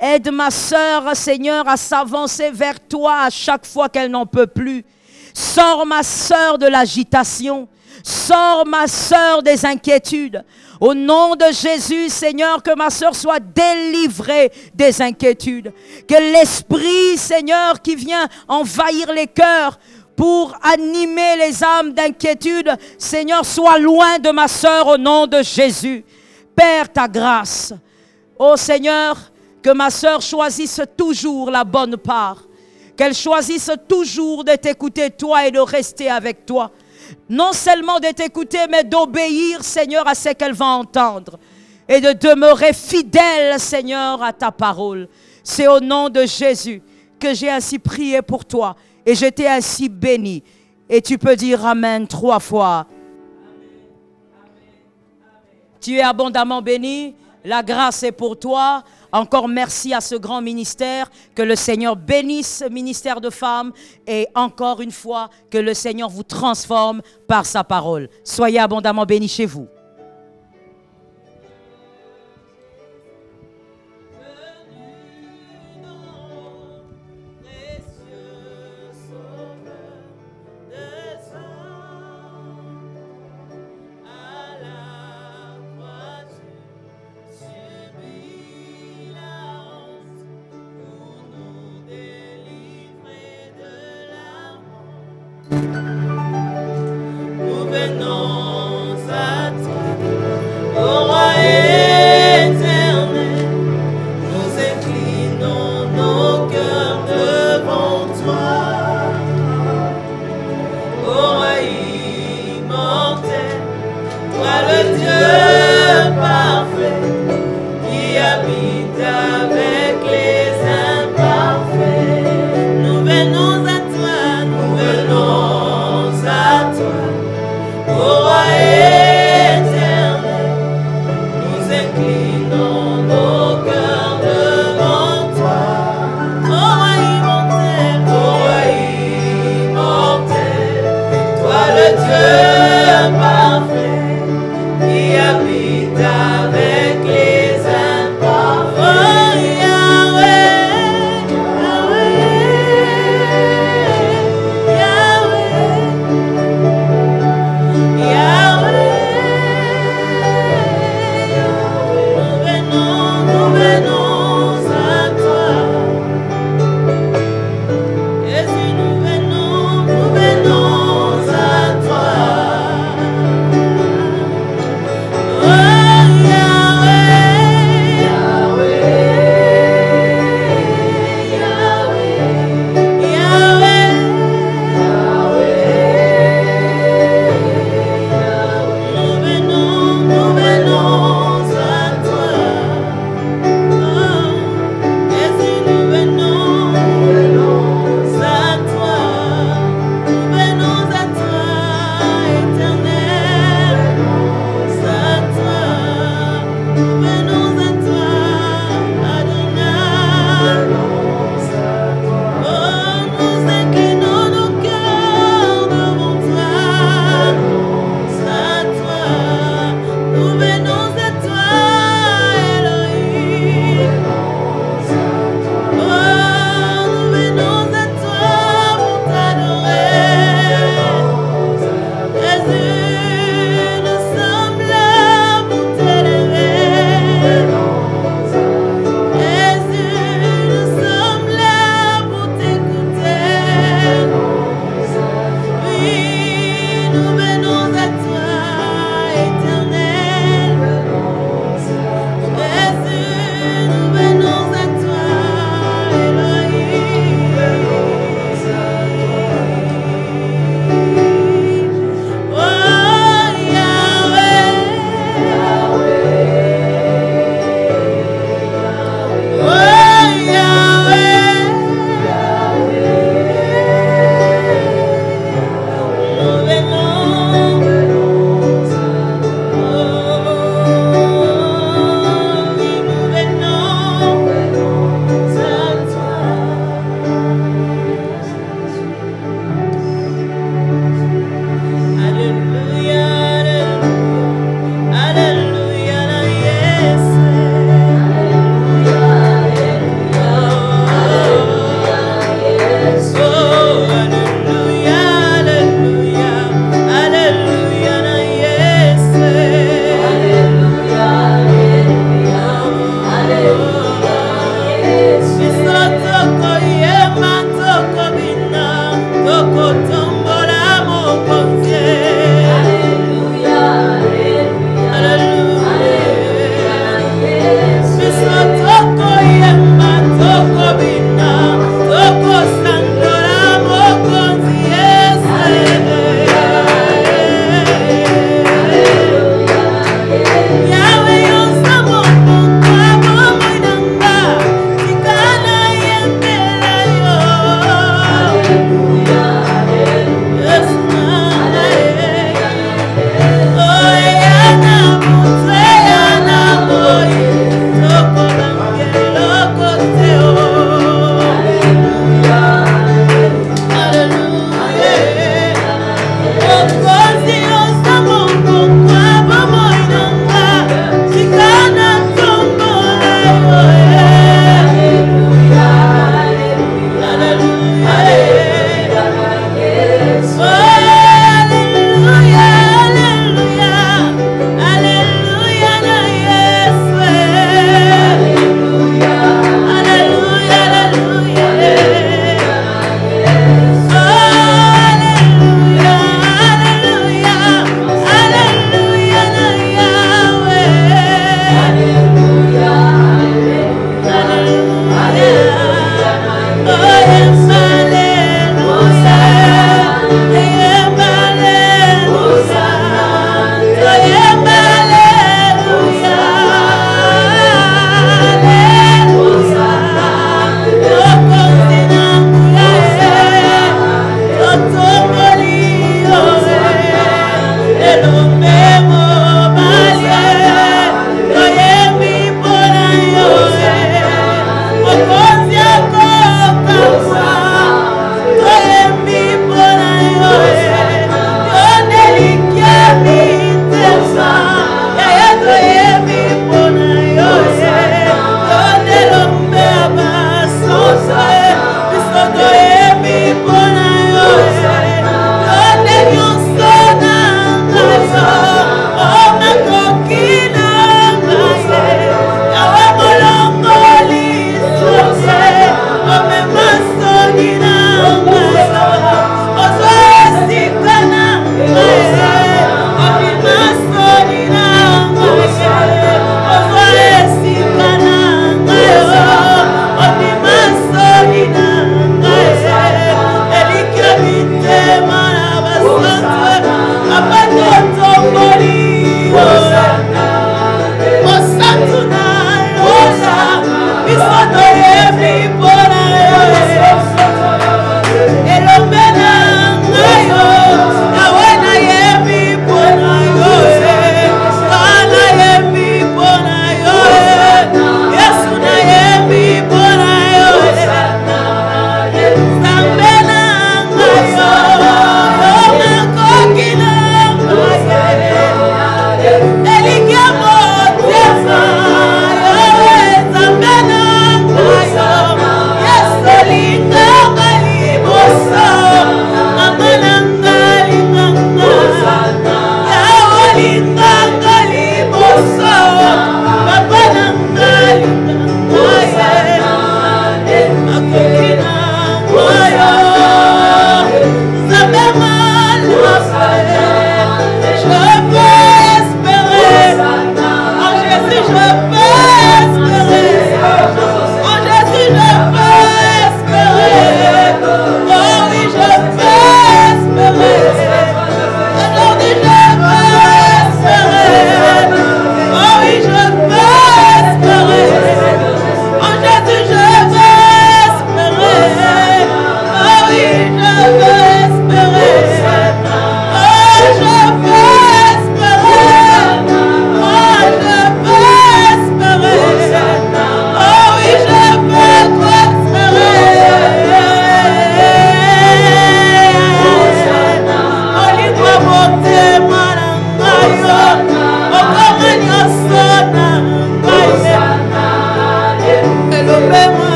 Aide ma sœur, Seigneur, à s'avancer vers toi à chaque fois qu'elle n'en peut plus. Sors ma sœur de l'agitation. Sors ma sœur des inquiétudes. Au nom de Jésus, Seigneur, que ma sœur soit délivrée des inquiétudes. Que l'esprit, Seigneur, qui vient envahir les cœurs pour animer les âmes d'inquiétude, Seigneur, soit loin de ma sœur au nom de Jésus. Père, ta grâce. Ô Seigneur, que ma sœur choisisse toujours la bonne part. Qu'elle choisisse toujours de t'écouter toi et de rester avec toi. Non seulement de t'écouter, mais d'obéir, Seigneur, à ce qu'elle va entendre. Et de demeurer fidèle, Seigneur, à ta parole. C'est au nom de Jésus que j'ai ainsi prié pour toi. Et je t'ai ainsi béni. Et tu peux dire Amen 3 fois. Tu es abondamment béni. La grâce est pour toi. Encore merci à ce grand ministère. Que le Seigneur bénisse ce ministère de femmes. Et encore une fois, que le Seigneur vous transforme par sa parole. Soyez abondamment bénis chez vous. Délivrer de la honte.